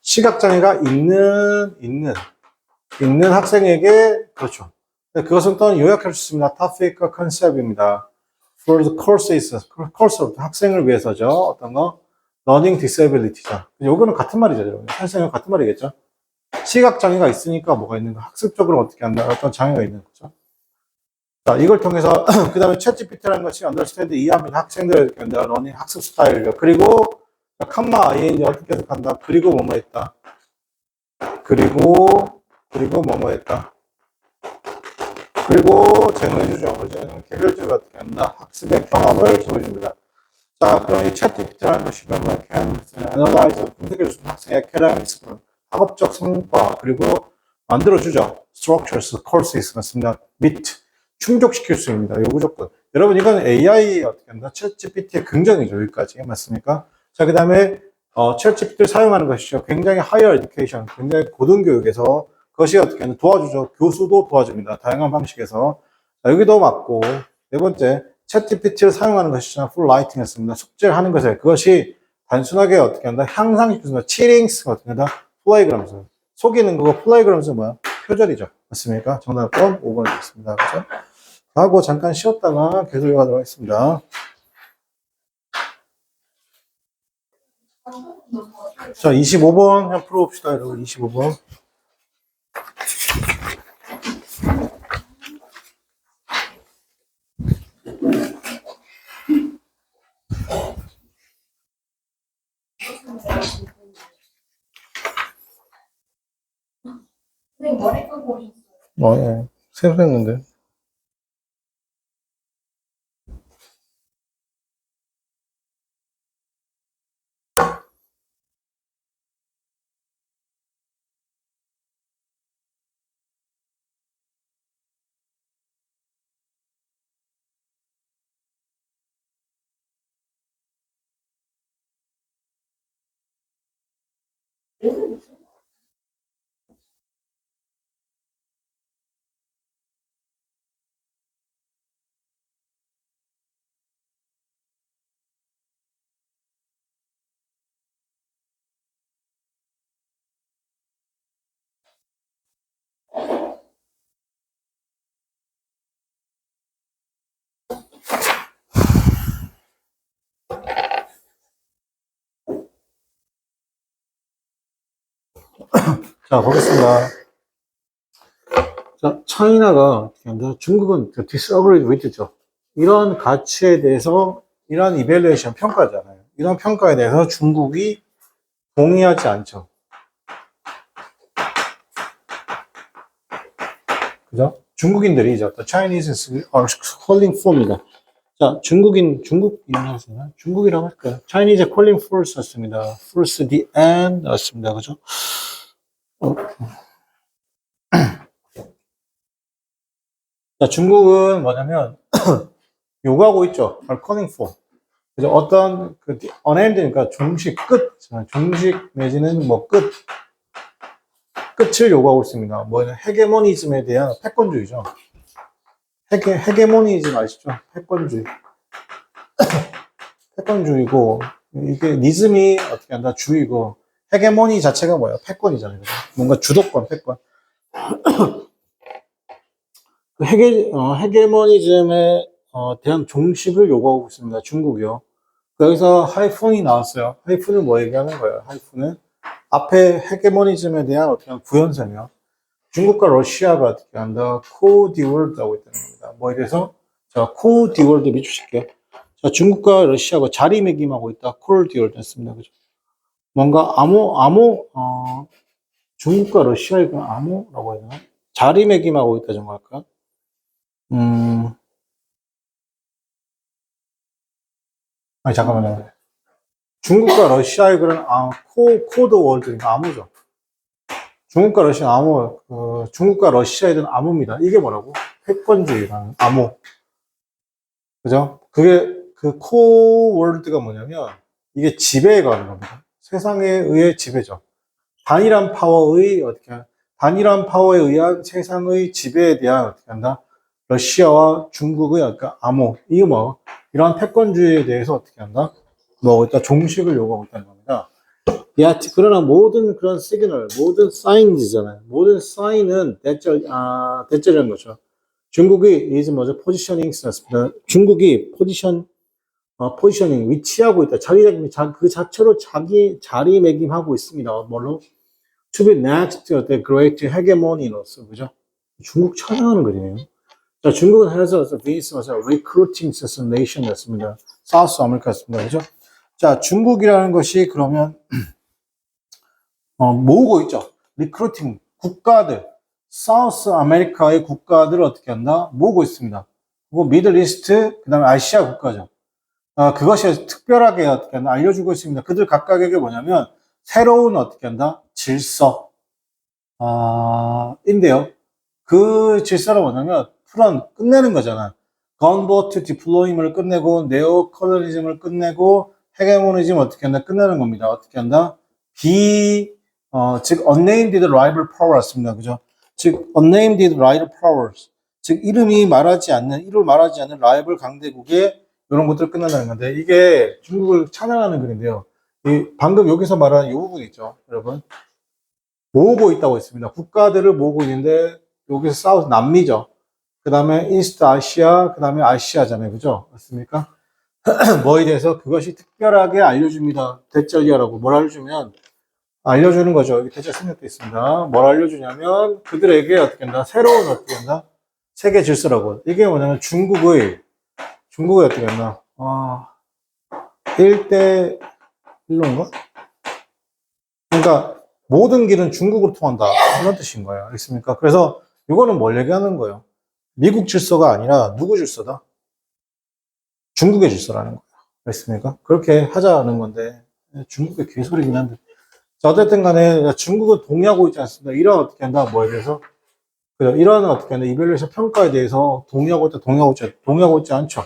A: 시각장애가 있는 학생에게, 그렇죠. 그것은 또한 요약할 수 있습니다. topic과 컨셉입니다. for the course부터 학생을 위해서죠. 어떤 거? learning disability죠. 요거는 같은 말이죠, 여러분. 선생님 같은 말이겠죠. 시각장애가 있으니까 뭐가 있는 거? 학습적으로 어떻게 한다? 어떤 장애가 있는 거죠. 자, 이걸 통해서 그 다음에 챗GPT라는 것이 understand 이해하면 학생들의 러닝 학습 스타일 그리고 컴마 ing 어떻게 해석한다. 그리고 뭐뭐 했다. 그리고 뭐뭐 했다. 그리고 제너해주죠. 개별적으로 어떻게 한다. 학습의 경험을 보여줍니다. 자, 그럼 이 챗GPT라는 것이 뭐냐면 analyze 분석해주는 학생의 academics 학업적 성과 그리고 만들어주죠. structures, courses 맞습니다. meet 충족시킬 수 있습니다. 요구 조건. 여러분 이건 AI 어떻게 한다? 챗GPT의 긍정이죠. 여기까지 맞습니까? 자, 그 다음에 챗GPT를 사용하는 것이죠. 굉장히 higher education, 굉장히 고등교육에서 그것이 어떻게 하냐 도와주죠. 교수도 도와줍니다. 다양한 방식에서. 자, 여기도 맞고 네 번째 챗GPT를 사용하는 것이죠. full writing이었습니다. 숙제를 하는 것에 그것이 단순하게 어떻게 한다? 향상시켜준다. cheating스 어떻게 한다? 플레이그램스. 속이는 그거 플레이그램스 뭐야? 표절이죠. 맞습니까? 정답은 5번이 됐습니다. 그죠? 하고 잠깐 쉬었다가 계속 이어가도록 하겠습니다. 자, 25번 한번 풀어봅시다. 여러분 25번.
B: 선생님 머리 감고 오셨어요?
A: 예. 새로 했는데. 자, 보겠습니다. 자, 차이나가 중국은 disagree with죠. 이런 가치에 대해서 이런 이밸류에이션 평가잖아요. 이런 평가에 대해서 중국이 동의하지 않죠. 그죠? 중국인들이 이제 The Chinese are calling for입니다. 자, 중국이라고 하시나? 중국이라고 할까요? Chinese calling for 썼습니다. Force the end 나왔습니다. 그죠? 자, 중국은 뭐냐면 요구하고 있죠. are calling for. 그죠? 어떤 그 unend니까 종식 끝, 종식 내지는 뭐 끝을 요구하고 있습니다. 뭐냐 헤게모니즘에 대한 패권주의죠. 헤게모니즘 아시죠? 패권주의. 패권주의고 이게 니즘이 어떻게 한다? 주의고 헤게모니 자체가 뭐예요? 패권이잖아요. 뭔가 주도권, 패권. 그 헤게모니즘에 대한 종식을 요구하고 있습니다. 중국이요. 여기서 하이픈이 나왔어요. 하이픈은 뭐 얘기하는 거예요? 하이픈은 앞에 헤게모니즘에 대한 어떤 구현설이요. 중국과 러시아가 어떻게 한다? 코디월드하고 있다는 겁니다. 뭐 이래서 자 코디월드 밑줄칠게요. 자 중국과 러시아가 자리매김하고 있다. 코디월드 했습니다. 그죠? 뭔가 중국과 러시아의 암호라고 해야 되나? 자리매김하고 있다 정도 할까? 아니 잠깐만요. 중국과 러시아의 그런 코드 월드니까 암호죠. 중국과 러시아 암호, 중국과 러시아에 대한 암호입니다. 이게 뭐라고? 패권주의라는 암호. 그죠? 그게 그 코월드가 뭐냐면 이게 지배에 관한 겁니다. 세상에 의해 지배죠. 단일한 파워의 단일한 파워에 의한 세상의 지배에 대한 어떻게 한다? 러시아와 중국의 그러니까 암호, 이게 뭐 이러한 패권주의에 대해서 어떻게 한다? 뭐 일단 종식을 요구하고 있다는 겁니다. 그러나 모든 그런 시그널, 모든 사인이잖아요. 모든 사인은 대절이라는 거죠. 중국이 이제 뭐죠? 포지셔닝 썼습니다. 중국이 포지셔닝, 위치하고 있다. 그 자체로 자리매김하고 있습니다. 뭘로? To be next, the great hegemony로서, 그죠? 중국 찬양하는 거네요. 자, 중국은 해서 this was a recruiting nation이었습니다. 사우스 아메리카였습니다. 그죠? 자, 중국이라는 것이 그러면 모으고 있죠. 리크루팅 국가들, 사우스 아메리카의 국가들을 어떻게 한다? 모으고 있습니다. 그리고 미들 이스트, 그 다음에 아시아 국가죠. 그것이 특별하게 어떻게 한다? 알려주고 있습니다. 그들 각각에게 뭐냐면 새로운 어떻게 한다? 질서, 인데요. 그 질서는 뭐냐면 끝내는 거잖아. 건버트 디플로이먼을 끝내고 네오 컬러니즘을 끝내고 헤게모니즘 어떻게 한다? 끝내는 겁니다. 어떻게 한다? 즉 unnamed rival power였습니다. 그죠? 즉 unnamed rival powers. 즉 이름을 말하지 않는 라이벌 강대국의 이런 것들을 끝낸다는 건데 이게 중국을 찬양하는 글인데요. 방금 여기서 말하는 이 부분 있죠, 여러분. 모으고 있다고 했습니다. 국가들을 모으고 있는데 여기서 사우스 남미죠. 그 다음에 이스트 아시아, 그 다음에 아시아잖아요. 그죠? 맞습니까? 뭐에 대해서 그것이 특별하게 알려줍니다. 대절이라고 뭘 알려주면 알려주는 거죠. 여기 대절 생략도 있습니다. 뭘 알려주냐면 그들에게 어떻게 한다? 새로운 어떻게 한다? 세계 질서라고. 이게 뭐냐면 중국의 어떻게 한다? 1대 1로인가? 그러니까 모든 길은 중국으로 통한다. 이런 뜻인 거예요. 알겠습니까? 그래서 이거는 뭘 얘기하는 거예요? 미국 질서가 아니라 누구 질서다? 중국의 질서라는 거예요. 알겠습니까? 그렇게 하자는 건데 중국의 개소리긴 한데 자, 어쨌든 간에 중국은 동의하고 있지 않습니다. 이런 어떻게 한다? 뭐에 대해서? 이런 어떻게 한다? 이밸류에이션 평가에 대해서 동의하고 있지 않죠.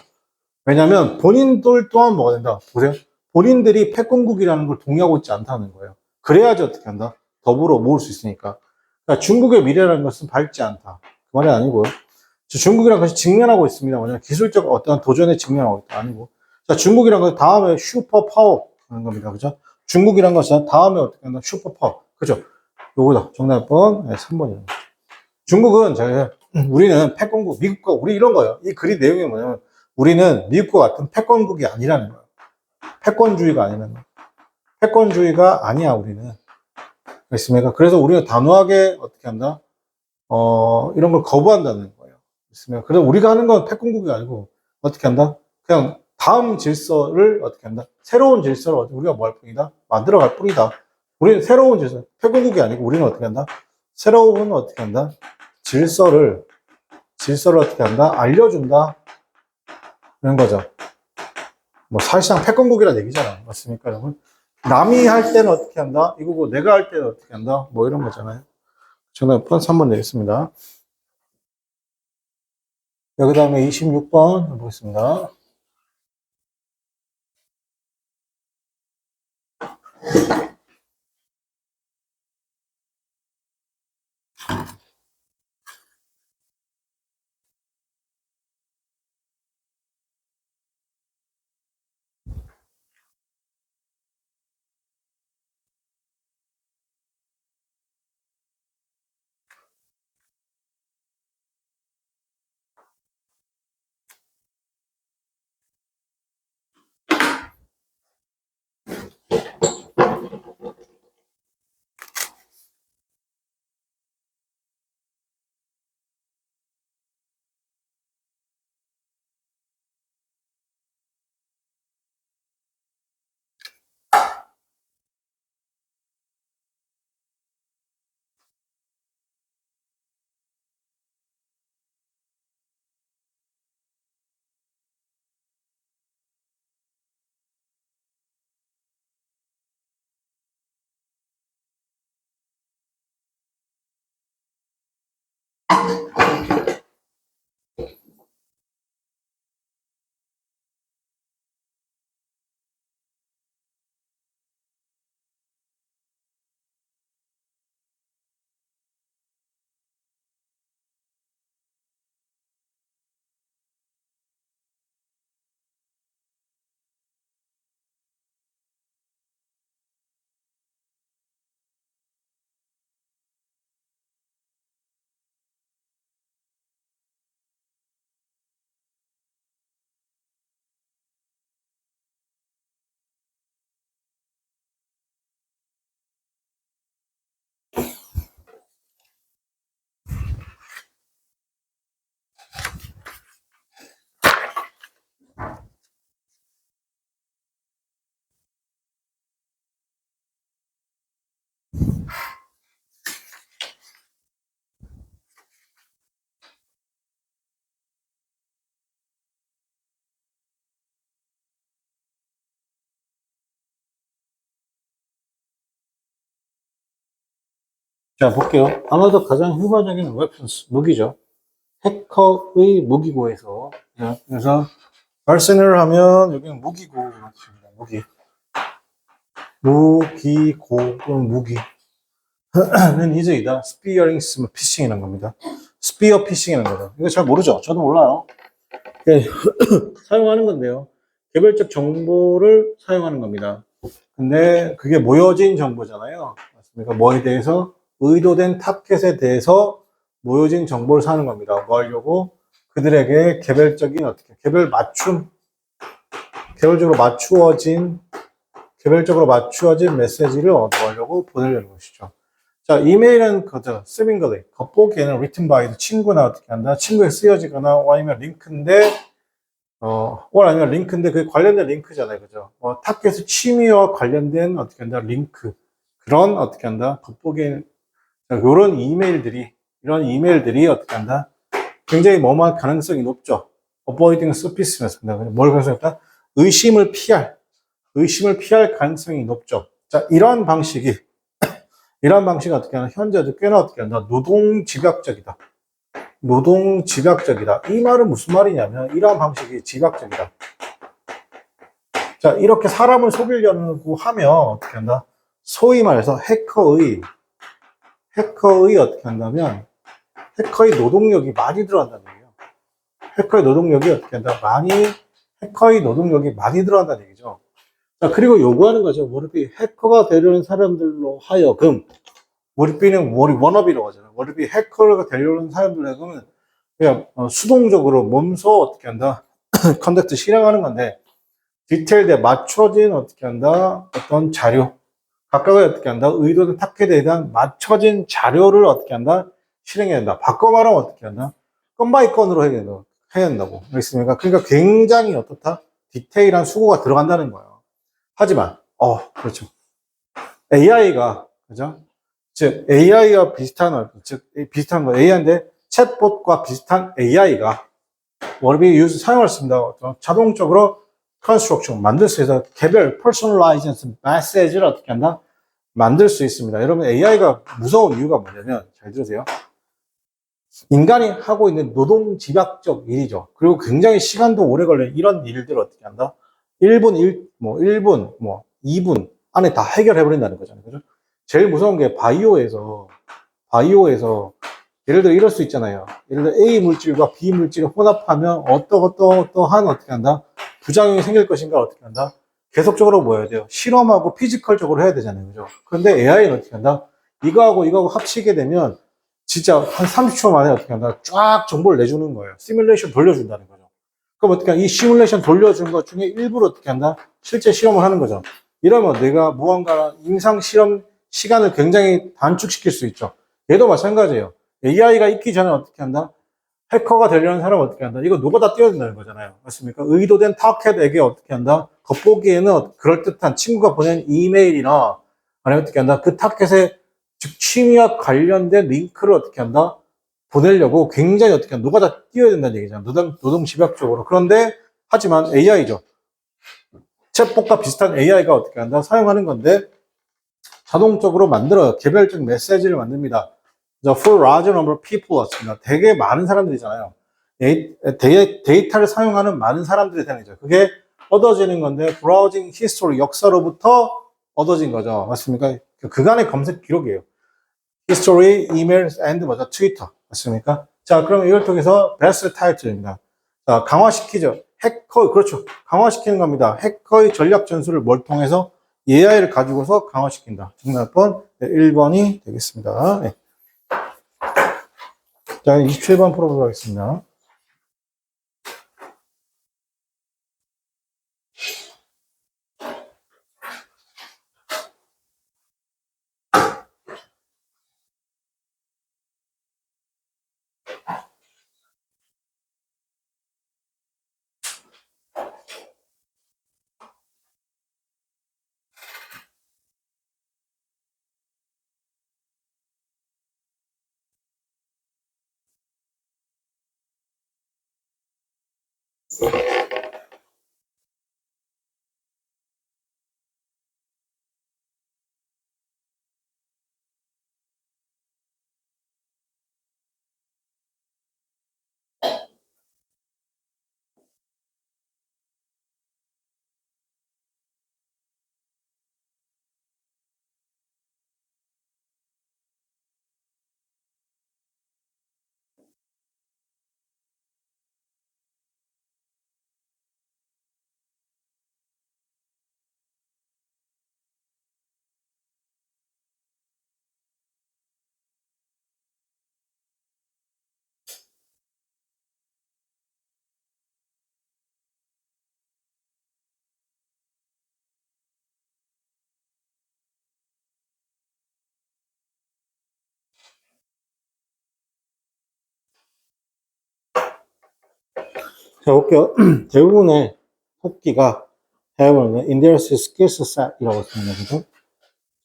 A: 왜냐하면 본인들 또한 뭐가 된다? 보세요. 본인들이 패권국이라는 걸 동의하고 있지 않다는 거예요. 그래야지 어떻게 한다? 더불어 모을 수 있으니까. 그러니까 중국의 미래라는 것은 밝지 않다. 그 말이 아니고요. 중국이라는 것이 직면하고 있습니다. 뭐냐면 기술적 어떤 도전에 직면하고 있다. 아니고. 자, 중국이라는 것은 다음에 슈퍼파워 하는 겁니다. 그죠? 중국이라는 것은 다음에 어떻게 한다? 슈퍼파워. 그죠? 요거다. 정답 번 3번이에요. 중국은 우리는 패권국, 미국과 우리 이런 거예요. 이 글의 내용이 뭐냐면 우리는 미국과 같은 패권국이 아니라는 거예요. 패권주의가 아니라는 거예요. 패권주의가 아니야, 우리는. 그렇습니까? 그래서 우리는 단호하게 어떻게 한다? 이런 걸 거부한다는 거예요. 그렇습니까? 그래서 우리가 하는 건 패권국이 아니고 어떻게 한다? 그냥 다음 질서를 어떻게 한다? 새로운 질서를 우리가 뭐 할 뿐이다? 만들어갈 뿐이다. 우리는 새로운 질서, 패권국이 아니고 우리는 어떻게 한다? 새로운 어떻게 한다? 질서를 어떻게 한다? 알려준다. 그런 거죠. 뭐 사실상 패권국이라는 얘기잖아. 맞습니까, 여러분? 남이 할 때는 어떻게 한다? 이거고 내가 할 때는 어떻게 한다? 뭐 이런 거잖아요. 정답 3번 내겠습니다. 그 다음에 26번 보겠습니다. 자, 볼게요. 아마도 가장 효과적인 웨폰스, 무기죠. 해커의 무기고에서. 자, 그래서, 발신을 하면, 여기는 무기고, 맞습니다. 무기. 무기고, 또는 무기. 는 이제이다. 스피어링 피싱이라는 겁니다. 스피어 피싱이라는 거죠. 이거 잘 모르죠? 저도 몰라요. 네. 사용하는 건데요. 개별적 정보를 사용하는 겁니다. 근데 그게 모여진 정보잖아요. 맞습니까? 뭐에 대해서 의도된 타켓에 대해서 모여진 정보를 사는 겁니다. 뭐 하려고? 그들에게 개별적인 어떻게 개별적으로 맞추어진 메시지를 얻으려고 보내려는 것이죠. 자, 이메일은 그죠. 스밍글리 겉보기에는 written by도 친구나 어떻게 한다. 친구에 쓰여지거나 아니면 링크인데 아니면 링크인데 그게 관련된 링크잖아요. 그죠? 타겟의 취미와 관련된 어떻게 한다. 링크. 그런 어떻게 한다. 겉보기에는 이런 이메일들이 어떻게 한다. 굉장히 뭐만 가능성이 높죠. avoiding suspiciousness입니다. 뭘 가능성이 의심을 피할 가능성이 높죠. 자, 이런 방식이 어떻게 하나, 현재도 꽤나 어떻게 한다. 노동집약적이다. 이 말은 무슨 말이냐면, 이러한 방식이 집약적이다. 자, 이렇게 사람을 속이려고 하면, 어떻게 한다? 소위 말해서 해커의 어떻게 한다면, 해커의 노동력이 많이 들어간다는 얘기예요. 해커의 노동력이 많이 들어간다는 얘기죠. 자, 그리고 요구하는 거죠. 워르비 해커가 되려는 사람들로 하여금, 워르비는 워너비라고 하잖아요. 워르비 해커가 되려는 사람들로 하여금, 그냥 수동적으로 몸소 어떻게 한다? 컨덕트 실행하는 건데, 디테일에 맞춰진 어떻게 한다? 어떤 자료, 각각의 어떻게 한다? 의도된 타겟에 대한 맞춰진 자료를 어떻게 한다? 실행해야 된다. 바꿔 말하면 어떻게 한다? 건 바이 건으로 해야 된다고. 그렇습니까? 그러니까 굉장히 어떻다? 디테일한 수고가 들어간다는 거예요. 하지만, 그렇죠. AI가, 그죠? 즉, AI와 비슷한 거, AI인데, 챗봇과 비슷한 AI가 워비 사용할 수 있습니다. 자동적으로 컨스트럭션 만들 수 있어서 개별 퍼스널라이즈드 메시지를 어떻게 한다? 만들 수 있습니다. 여러분 AI가 무서운 이유가 뭐냐면 잘 들으세요. 인간이 하고 있는 노동 집약적 일이죠. 그리고 굉장히 시간도 오래 걸리는 이런 일들을 어떻게 한다? 1분, 2분 안에 다 해결해 버린다는 거잖아요. 그죠? 제일 무서운 게 바이오에서 예를 들어 이럴 수 있잖아요. 예를 들어 A 물질과 B 물질을 혼합하면 어떠한 어떻게 한다? 부작용이 생길 것인가 어떻게 한다? 계속적으로 뭐 해야 돼요? 실험하고 피지컬적으로 해야 되잖아요. 그죠? 그런데 AI는 어떻게 한다? 이거하고 합치게 되면 진짜 한 30초 만에 어떻게 한다? 쫙 정보를 내주는 거예요. 시뮬레이션 돌려준다는 거죠. 그럼 어떻게 이 시뮬레이션 돌려준 것 중에 일부를 어떻게 한다? 실제 실험을 하는 거죠. 이러면 내가 무언가 임상 실험 시간을 굉장히 단축시킬 수 있죠. 얘도 마찬가지예요. AI가 있기 전에 어떻게 한다? 해커가 되려는 사람은 어떻게 한다? 이거 누가 다 띄워준다는 거잖아요. 맞습니까? 의도된 타겟에게 어떻게 한다? 겉보기에는 그럴듯한 친구가 보낸 이메일이나 아니면 어떻게 한다? 그 타겟의 즉 취미와 관련된 링크를 어떻게 한다? 보내려고 굉장히 어떻게 한다? 누가 다 띄워야 된다는 얘기잖아. 노동 집약적으로. 그런데 하지만 AI죠. 챗봇과 비슷한 AI가 어떻게 한다? 사용하는 건데 자동적으로 만들어요. 개별적 메시지를 만듭니다. For large number of people였습니다. 되게 많은 사람들이잖아요. 데이터를 사용하는 많은 사람들이 되는 거죠. 그게 얻어지는 건데 브라우징 히스토리 역사로부터 얻어진 거죠. 맞습니까? 그간의 검색 기록이에요. 히스토리, 이메일, 앤드 뭐죠? 트위터. 맞습니까? 자, 그럼 이걸 통해서 베스트 타이틀입니다. 자, 강화시키죠. 그렇죠. 강화시키는 겁니다. 해커의 전략 전술을 뭘 통해서 AI를 가지고서 강화시킨다. 정답 번 1번이 되겠습니다. 네. 자, 27번 풀어보도록 하겠습니다. 자, 볼게요. 대부분의 토끼가 대부분 인디어스 스킬스 셋이라고 씁니다. 그죠?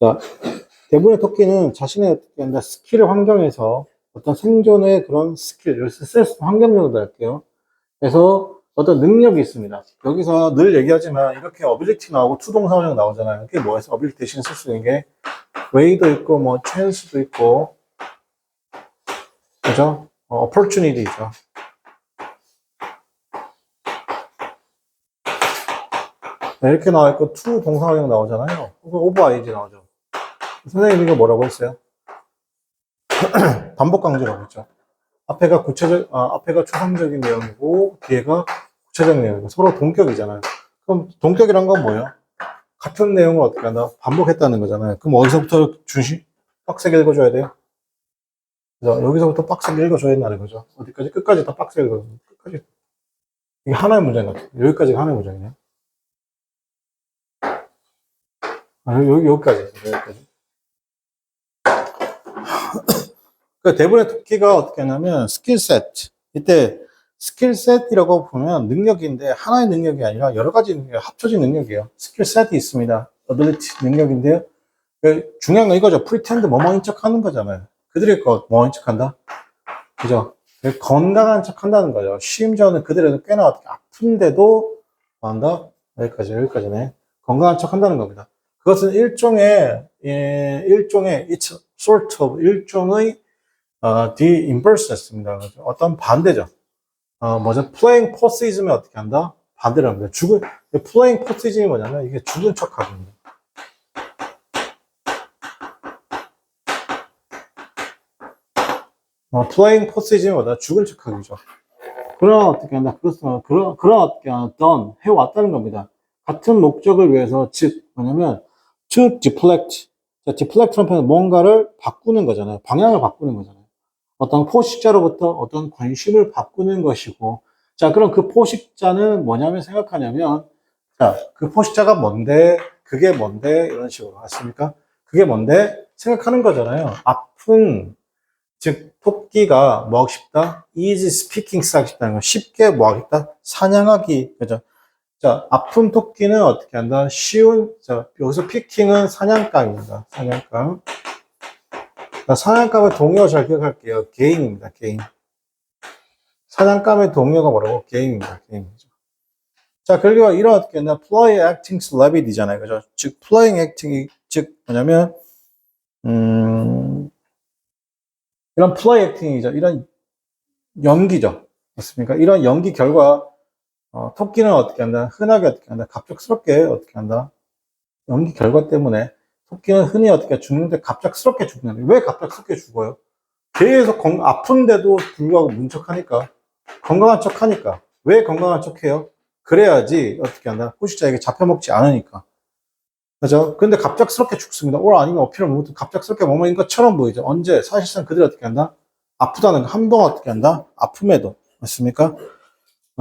A: 자, 대부분의 토끼는 자신의 스킬 환경에서 어떤 생존의 그런 스킬, 여기서 스트레스 환경명도 할게요. 그래서 어떤 능력이 있습니다. 여기서 늘 얘기하지만 이렇게 어빌리티 나오고 투동사원형 나오잖아요. 그게 뭐예요? 어빌리티 대신 쓸 수 있는 게 웨이도 있고 뭐 찬스도 있고 그죠? opportunity죠. 네, 이렇게 나와 있고 투 동사원형 나오잖아요. 혹은 오버아이지 나오죠. 선생님이 이거 뭐라고 했어요? 반복 강조라고 했죠. 앞에가 앞에가 추상적인 내용이고, 뒤에가 구체적 내용이고, 서로 동격이잖아요. 그럼 동격이란 건 뭐예요? 같은 내용을 어떻게 한다? 반복했다는 거잖아요. 그럼 어디서부터 빡세게 읽어줘야 돼요? 그죠? 여기서부터 빡세게 읽어줘야 된다는 거죠. 어디까지? 끝까지 다 빡세게 읽어줘야 돼요. 끝까지. 이게 하나의 문장 같아요. 여기까지가 하나의 문장이네요. 여기까지. 여기까지. 그러니까 대부분의 토끼가 어떻게 하냐면 스킬셋. 이때 스킬셋이라고 보면 능력인데 하나의 능력이 아니라 여러 가지 능력, 합쳐진 능력이에요. 스킬셋이 있습니다. 어빌리티 능력인데요. 중요한 건 이거죠. 프리텐드 뭐뭐인 척 하는 거잖아요. 그들이 뭐뭐인 척 한다? 그죠? 건강한 척 한다는 거죠. 심지어는 그들은 꽤나 어떻게 아픈데도 뭐 한다? 여기까지네. 건강한 척 한다는 겁니다. 그것은 일종의, it's sort of, 일종의 the inverse였습니다. 어떤 반대죠. 뭐죠? playing possession을 어떻게 한다? 반대로 합니다. playing possession이 뭐냐면 이게 죽은 척하기입니다. playing possession이 뭐다? 죽은 척하기죠. 그런 어떻게 한다? 그런 어떻게 done 해왔다는 겁니다. 같은 목적을 위해서 즉 뭐냐면 to deflect. 자, deflect라는 표현은 뭔가를 바꾸는 거잖아요. 방향을 바꾸는 거잖아요. 어떤 포식자로부터 어떤 관심을 바꾸는 것이고, 자, 그럼 그 포식자는 뭐냐면 생각하냐면, 자, 그 포식자가 뭔데, 그게 뭔데, 이런 식으로 맞습니까? 그게 뭔데? 생각하는 거잖아요. 아픈, 즉, 토끼가 뭐 하고 싶다? easy speaking 하고 싶다는 거. 쉽게 뭐 하고 싶다? 사냥하기. 그죠? 자, 아픈 토끼는 어떻게 한다? 자, 여기서 피킹은 사냥감입니다. 사냥감. 사냥감의 동요 잘 기억할게요. 게임입니다. 게임. 사냥감의 동요가 뭐라고? 게임입니다. 게임이죠. 자, 그리고 이런 어떻게 했나? play acting celebrity잖아요. 그죠? 즉, playing acting이, 즉, 뭐냐면, 이런 play acting이죠. 이런 연기죠. 맞습니까? 이런 연기 결과, 토끼는 어떻게 한다? 흔하게 어떻게 한다? 갑작스럽게 어떻게 한다? 연기 결과 때문에 토끼는 흔히 어떻게 죽는데 갑작스럽게 죽는다. 왜 갑작스럽게 죽어요? 계속 아픈데도 불구하고 문척하니까 건강한 척하니까 왜 건강한 척해요? 그래야지 어떻게 한다? 포식자에게 잡혀먹지 않으니까 그죠? 근데 갑작스럽게 죽습니다. 아니면 어필을 못해 갑작스럽게 머무는 것처럼 보이죠. 언제? 사실상 그들이 어떻게 한다? 아프다는 거 한동안 어떻게 한다? 아픔에도 맞습니까?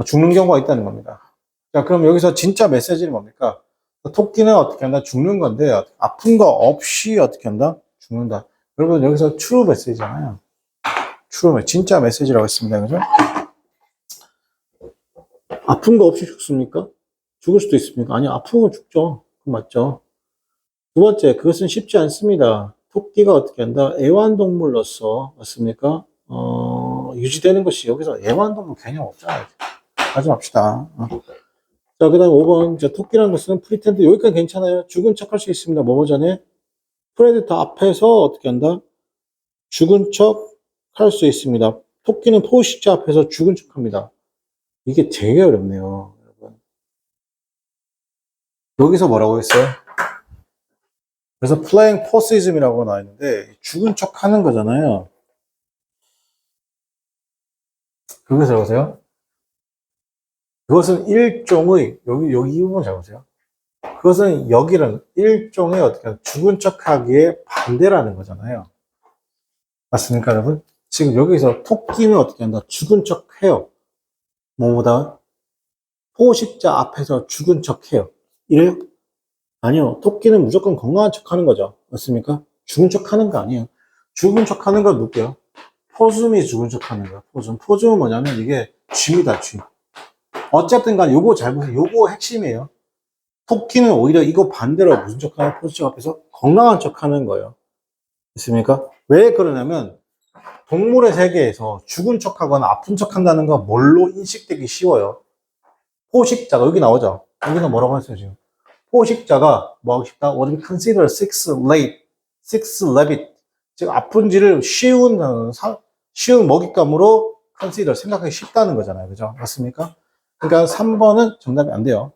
A: 죽는 경우가 있다는 겁니다. 자, 그럼 여기서 진짜 메시지는 뭡니까? 토끼는 어떻게 한다? 죽는 건데 아픈 거 없이 어떻게 한다? 죽는다. 여러분 여기서 true 메시지잖아요. true 진짜 메시지라고 했습니다. 그죠? 아픈 거 없이 죽습니까? 죽을 수도 있습니까? 아니, 아프고 죽죠. 그건 맞죠. 두 번째, 그것은 쉽지 않습니다. 토끼가 어떻게 한다? 애완동물로서, 맞습니까? 유지되는 것이 여기서 애완동물 개념 없잖아요. 하지 맙시다. 자, 그 다음 5번. 자, 토끼라는 것은 프리텐드. 여기까지 괜찮아요. 죽은 척 할 수 있습니다. 뭐뭐 전에? 프레데터 앞에서 어떻게 한다? 죽은 척 할 수 있습니다. 토끼는 포식자 앞에서 죽은 척 합니다. 이게 되게 어렵네요, 여러분. 여기서 뭐라고 했어요? 그래서 playing possession이라고 나와 있는데 죽은 척 하는 거잖아요. 여기서 보세요. 그것은 일종의 여기 이 부분 잘 보세요. 그것은 여기는 일종의 어떻게 죽은 척하기에 반대라는 거잖아요. 맞습니까, 여러분? 지금 여기서 토끼는 어떻게 한다? 죽은 척해요. 뭐보다 포식자 앞에서 죽은 척해요. 이래요? 아니요. 토끼는 무조건 건강한 척 하는 거죠. 맞습니까? 죽은 척 하는 거 아니에요. 죽은 척 하는 건 누구예요? 포숨이 죽은 척 하는 거야. 포숨은 뭐냐면 이게 쥐입니다, 쥐. 어쨌든 간 요거 잘 보세요. 요거 핵심이에요. 토끼는 오히려 이거 반대로 무슨 척하냐? 포지션 앞에서 건강한 척하는 거예요. 됐습니까? 왜 그러냐면 동물의 세계에서 죽은 척하거나 아픈 척한다는 건 뭘로 인식되기 쉬워요? 포식자가 여기 나오죠. 여기서 뭐라고 했어요 지금? 포식자가 뭐 하고 싶다? What we consider six rabbit. 즉 아픈지를 쉬운 먹잇감으로 consider 생각하기 쉽다는 거잖아요, 그죠? 맞습니까? 그러니까 3번은 정답이 안 돼요.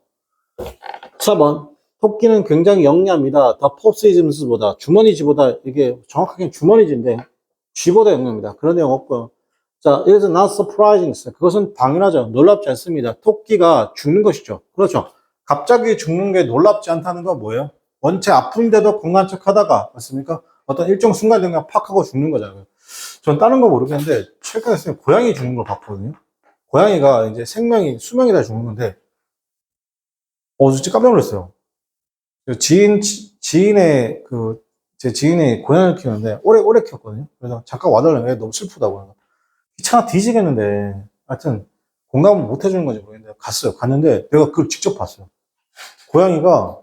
A: 4번. 토끼는 굉장히 영리합니다. 더 포시즘스보다 주머니쥐보다 이게 정확하게 주머니쥐인데 쥐보다 영리합니다. 그런 내용 없고요. 자, 이래서 not surprising. 그것은 당연하죠. 놀랍지 않습니다. 토끼가 죽는 것이죠. 그렇죠. 갑자기 죽는 게 놀랍지 않다는 건 뭐예요? 원체 아픈데도 건강한 척 하다가, 맞습니까? 어떤 일정 순간 그냥 팍 하고 죽는 거잖아요. 전 다른 거 모르겠는데, 최근에 고양이 죽는 걸 봤거든요. 고양이가 이제 수명이 다 죽는 건데, 진짜 깜짝 놀랐어요. 제 지인의 고양이를 키우는데, 오래 키웠거든요. 그래서 잠깐 와달라면 너무 슬프다고. 귀찮아 뒤지겠는데, 하여튼, 공감을 못 해주는 건지 모르겠는데, 갔는데, 내가 그걸 직접 봤어요. 고양이가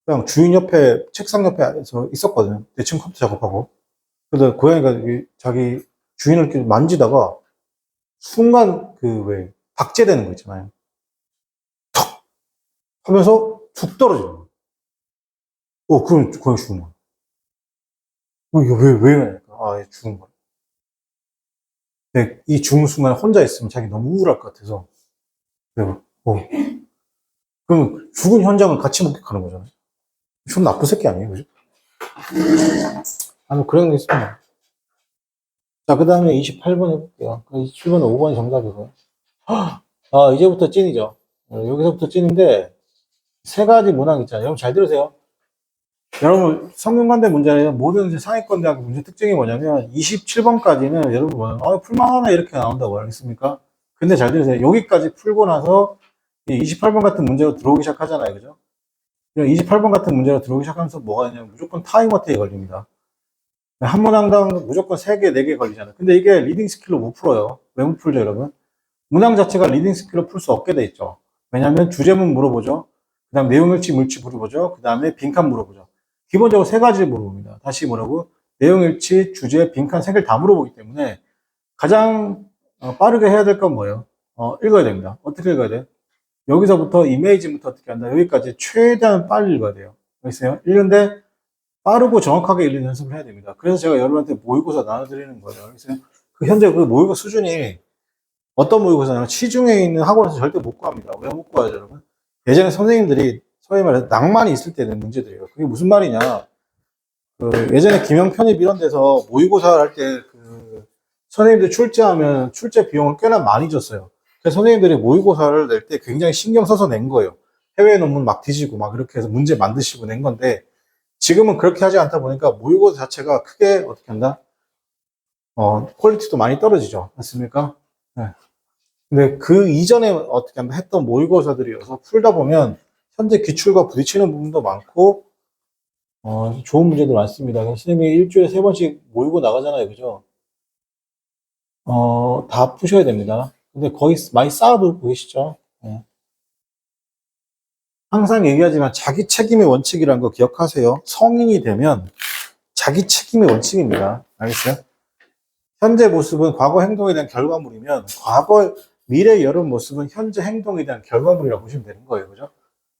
A: 그냥 주인 옆에, 책상 옆에서 있었거든요. 내 친구 컴퓨터 작업하고. 그래서 고양이가 자기 주인을 이렇게 만지다가, 순간 박제되는 거 있잖아요. 턱! 하면서 툭 떨어지는 거예요. 그럼 고양이 죽은 거야. 이거 왜 이러니까? 얘 죽은 거야. 근데 이 죽는 순간 혼자 있으면 자기 너무 우울할 것 같아서. 내가, 그럼 죽은 현장을 같이 목격하는 거잖아요. 좀 나쁜 새끼 아니에요, 그죠? 뭐 그런 게 있습니다. 자, 그 다음에 28번 해볼게요. 27번은 5번이 정답이고요. 이제부터 찐이죠. 여기서부터 찐인데, 세 가지 문항 있잖아요. 여러분 잘 들으세요. 여러분, 성균관대 문제는 모든 상위권 대학 문제 특징이 뭐냐면, 27번까지는 여러분 뭐냐, 풀만하네 이렇게 나온다고 알겠습니까? 근데 잘 들으세요. 여기까지 풀고 나서, 28번 같은 문제로 들어오기 시작하잖아요. 그죠? 28번 같은 문제로 들어오기 시작하면서 뭐가 있냐면, 무조건 타임 어택이 걸립니다. 한 문항당 무조건 3개, 4개 걸리잖아요. 근데 이게 리딩 스킬로 못 풀어요. 왜 못 풀죠, 여러분? 문항 자체가 리딩 스킬로 풀 수 없게 돼 있죠. 왜냐하면 주제문 물어보죠. 그 다음 내용일치 물치 물어보죠. 그 다음에 빈칸 물어보죠. 기본적으로 3가지를 물어봅니다. 다시 뭐라고? 내용일치, 주제, 빈칸 3개를 다 물어보기 때문에 가장 빠르게 해야 될 건 뭐예요? 읽어야 됩니다. 어떻게 읽어야 돼요? 여기서부터 이미지부터 어떻게 한다? 여기까지 최대한 빨리 읽어야 돼요. 알겠어요? 읽는데 빠르고 정확하게 읽는 연습을 해야 됩니다. 그래서 제가 여러분한테 모의고사 나눠드리는 거예요. 알겠어요? 현재 그 모의고사 수준이 어떤 모의고사냐면 시중에 있는 학원에서 절대 못 구합니다. 왜 못 구하죠, 여러분? 예전에 선생님들이 소위 말해서 낭만이 있을 때 는 문제들이에요. 그게 무슨 말이냐? 예전에 김영 편입 이런 데서 모의고사를 할 때 선생님들 출제하면 출제 비용을 꽤나 많이 줬어요. 그래서 선생님들이 모의고사를 낼 때 굉장히 신경 써서 낸 거예요. 해외 논문 막 뒤지고 막 이렇게 해서 문제 만드시고 낸 건데 지금은 그렇게 하지 않다 보니까 모의고사 자체가 크게 어떻게 한다? 퀄리티도 많이 떨어지죠. 맞습니까? 네. 근데 그 이전에 어떻게 한다 했던 모의고사들이어서 풀다 보면 현재 기출과 부딪히는 부분도 많고, 좋은 문제도 많습니다. 선생님이 일주일에 3번씩 모의고 나가잖아요. 그죠? 다 푸셔야 됩니다. 근데 거의 많이 쌓아두고 계시죠? 네. 항상 얘기하지만 자기 책임의 원칙이라는 거 기억하세요. 성인이 되면 자기 책임의 원칙입니다. 알겠어요? 현재 모습은 과거 행동에 대한 결과물이면 미래 여름 모습은 현재 행동에 대한 결과물이라고 보시면 되는 거예요. 그죠?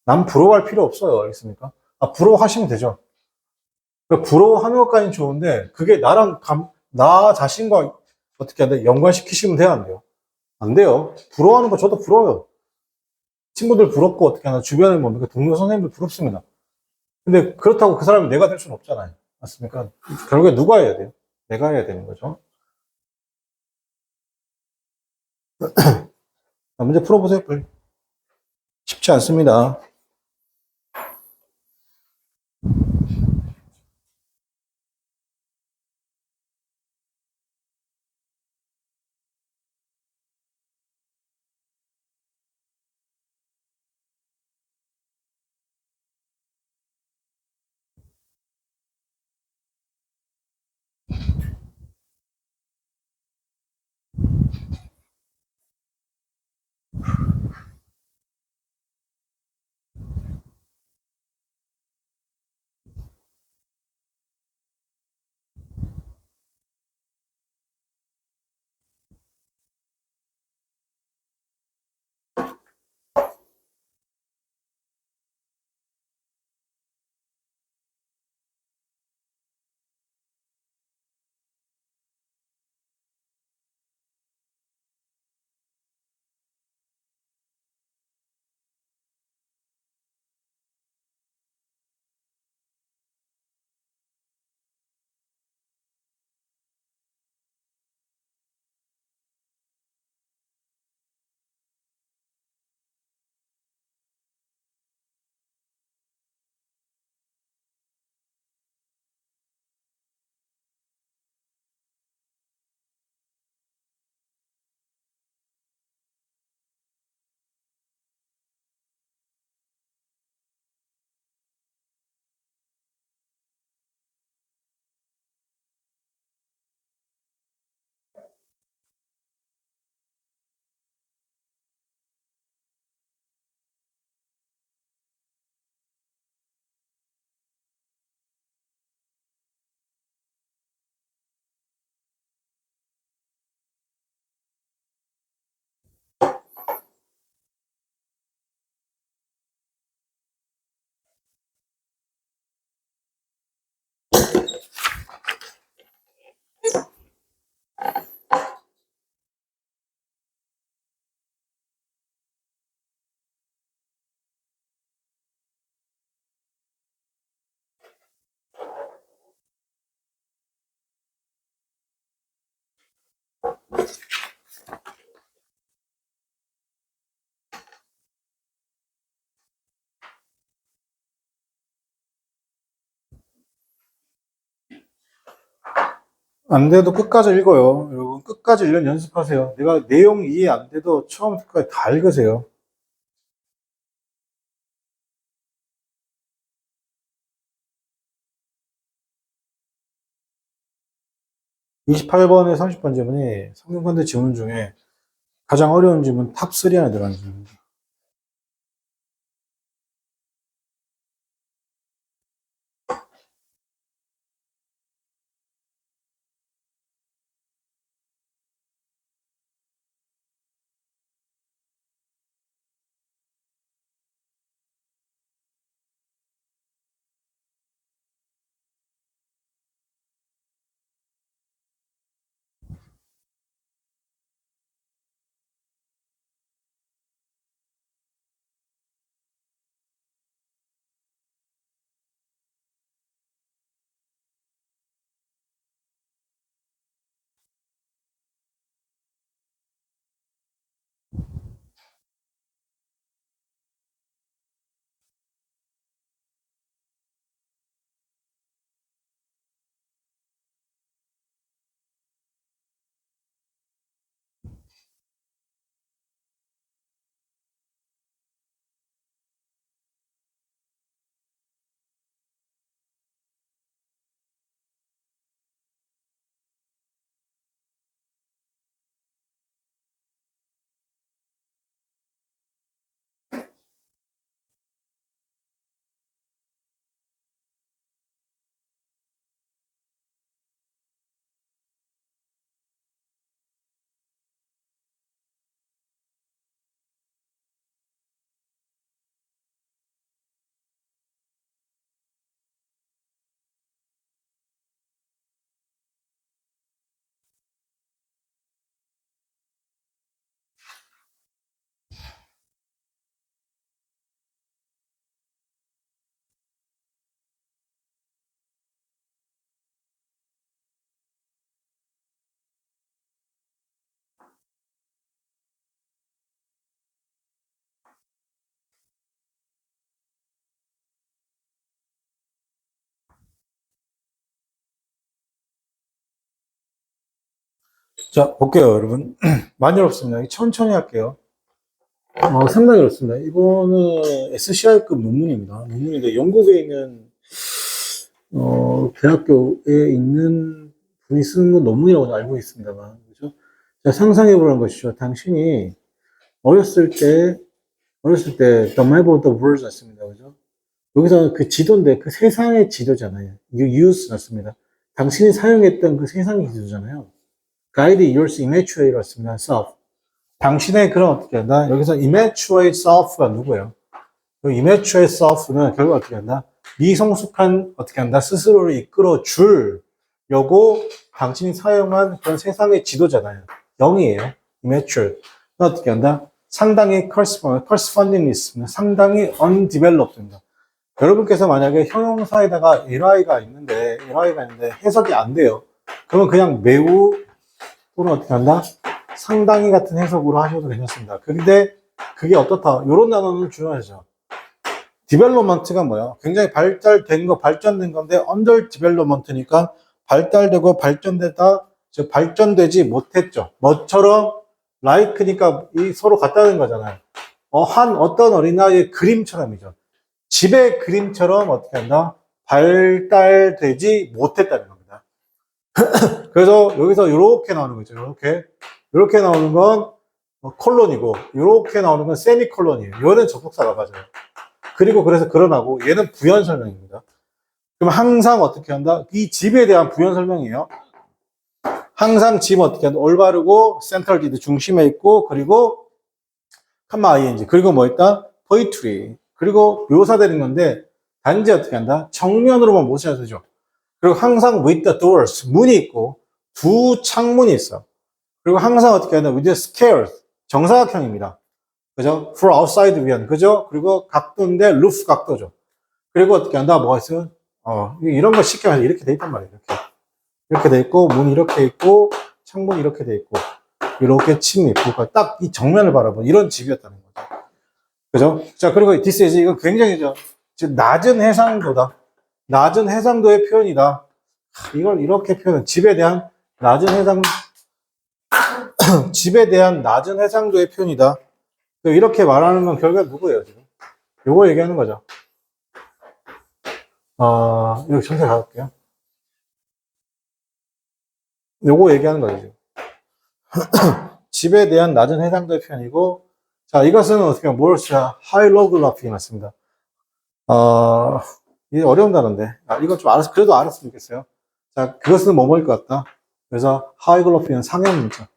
A: 남 부러워할 필요 없어요. 알겠습니까? 부러워하시면 되죠. 그러니까 부러워하는 것까지는 좋은데 그게 나 자신과 어떻게 해야 돼? 연관시키시면 돼요? 안 돼요? 안 돼요. 부러워하는 거 저도 부러워요. 친구들 부럽고 어떻게 하나 주변에 뭡니까? 동료 선생님들 부럽습니다. 근데 그렇다고 그 사람이 내가 될 수는 없잖아요. 맞습니까? 결국에 누가 해야 돼요? 내가 해야 되는 거죠. 문제 풀어보세요. 빨리. 쉽지 않습니다. 안 돼도 끝까지 읽어요. 여러분, 끝까지 읽는 연습하세요. 내가 내용 이해 안 돼도 처음부터 끝까지 다 읽으세요. 28번에 30번 질문이 성균관대 지문 중에 가장 어려운 질문 탑3 안에 들어가는 질문입니다. 자, 볼게요, 여러분. 많이 어렵습니다. 천천히 할게요. 상당히 어렵습니다. 이거는 SCI급 논문입니다. 논문인데, 영국에 있는, 대학교에 있는 분이 쓰는 건 논문이라고 알고 있습니다만, 그죠? 자, 상상해보라는 것이죠. 당신이 어렸을 때, The Map of the World 났습니다. 그죠? 여기서 그 지도인데, 그 세상의 지도잖아요. use 났습니다. 당신이 사용했던 그 세상의 지도잖아요. Guide yours immature 였습니다. self. 당신의 그런 어떻게 한다? 여기서 immature self가 누구예요? 그 immature self는 결국 어떻게 한다? 미성숙한 어떻게 한다? 스스로를 이끌어 주려고 당신이 사용한 그런 세상의 지도잖아요. 0이에요. immature. 어떻게 한다? 상당히 corresponding 있습니다. 상당히 undeveloped입니다. 여러분께서 만약에 형용사에다가 li가 있는데 해석이 안 돼요. 그러면 그냥 매우 또는 어떻게 한다? 상당히 같은 해석으로 하셔도 괜찮습니다. 근데 그게 어떻다? 이런 단어는 중요하죠. 디벨롭먼트가 뭐야? 굉장히 발전된 건데 under development니까 발달되고 발전되다, 즉 발전되지 못했죠. 뭐처럼 like니까 이 서로 같다는 거잖아요. 어떤 어린아이의 그림처럼이죠. 집의 그림처럼 어떻게 한다? 발달되지 못했다는 겁니다. 그래서 여기서 이렇게 나오는 거죠. 이렇게 나오는 건 콜론이고, 이렇게 나오는 건 세미콜론이에요. 이거는 접속사가 맞아요. 그리고 그래서 그러나고, 얘는 부연 설명입니다. 그럼 항상 어떻게 한다? 이 집에 대한 부연 설명이에요. 항상 집 어떻게 한다? 올바르고, 센트럴 디드 중심에 있고, 그리고 컴마 ing, 그리고 뭐 있다? 포이트리. 그리고 묘사되는 건데, 단지 어떻게 한다? 정면으로만 모셔야 되죠. 그리고 항상 with the doors, 문이 있고, 두 창문이 있어. 그리고 항상 어떻게 하냐, with the stairs, 정사각형입니다. 그죠? for outside 위한, 그죠? 그리고 각도인데, roof 각도죠. 그리고 어떻게 한다, 뭐가 있어요? 이런 거 쉽게 말해서 이렇게 돼 있단 말이에요. 이렇게 돼 있고, 문이 이렇게 있고, 창문이 이렇게 돼 있고, 이렇게 침이 있고, 딱 이 정면을 바라보는 이런 집이었다는 거죠. 그죠? 자, 그리고 this is, 이거 굉장히 낮은 해상도의 표현이다. 이걸 이렇게 집에 대한 낮은 집에 대한 낮은 해상도의 표현이다. 이렇게 말하는 건 결국 누구예요, 지금? 요거 얘기하는 거죠. 이렇게 전체 가볼게요. 요거 얘기하는 거죠, 지금. 집에 대한 낮은 해상도의 표현이고, 자, 이것은 어떻게 보면 뭐였어요? 하이로글라피 맞습니다. 이게 어려운 단어인데. 이건 좀 그래도 알았으면 좋겠어요. 자, 그것은 뭐뭐일 것 같다. 그래서 하이글로피는 상형 문자.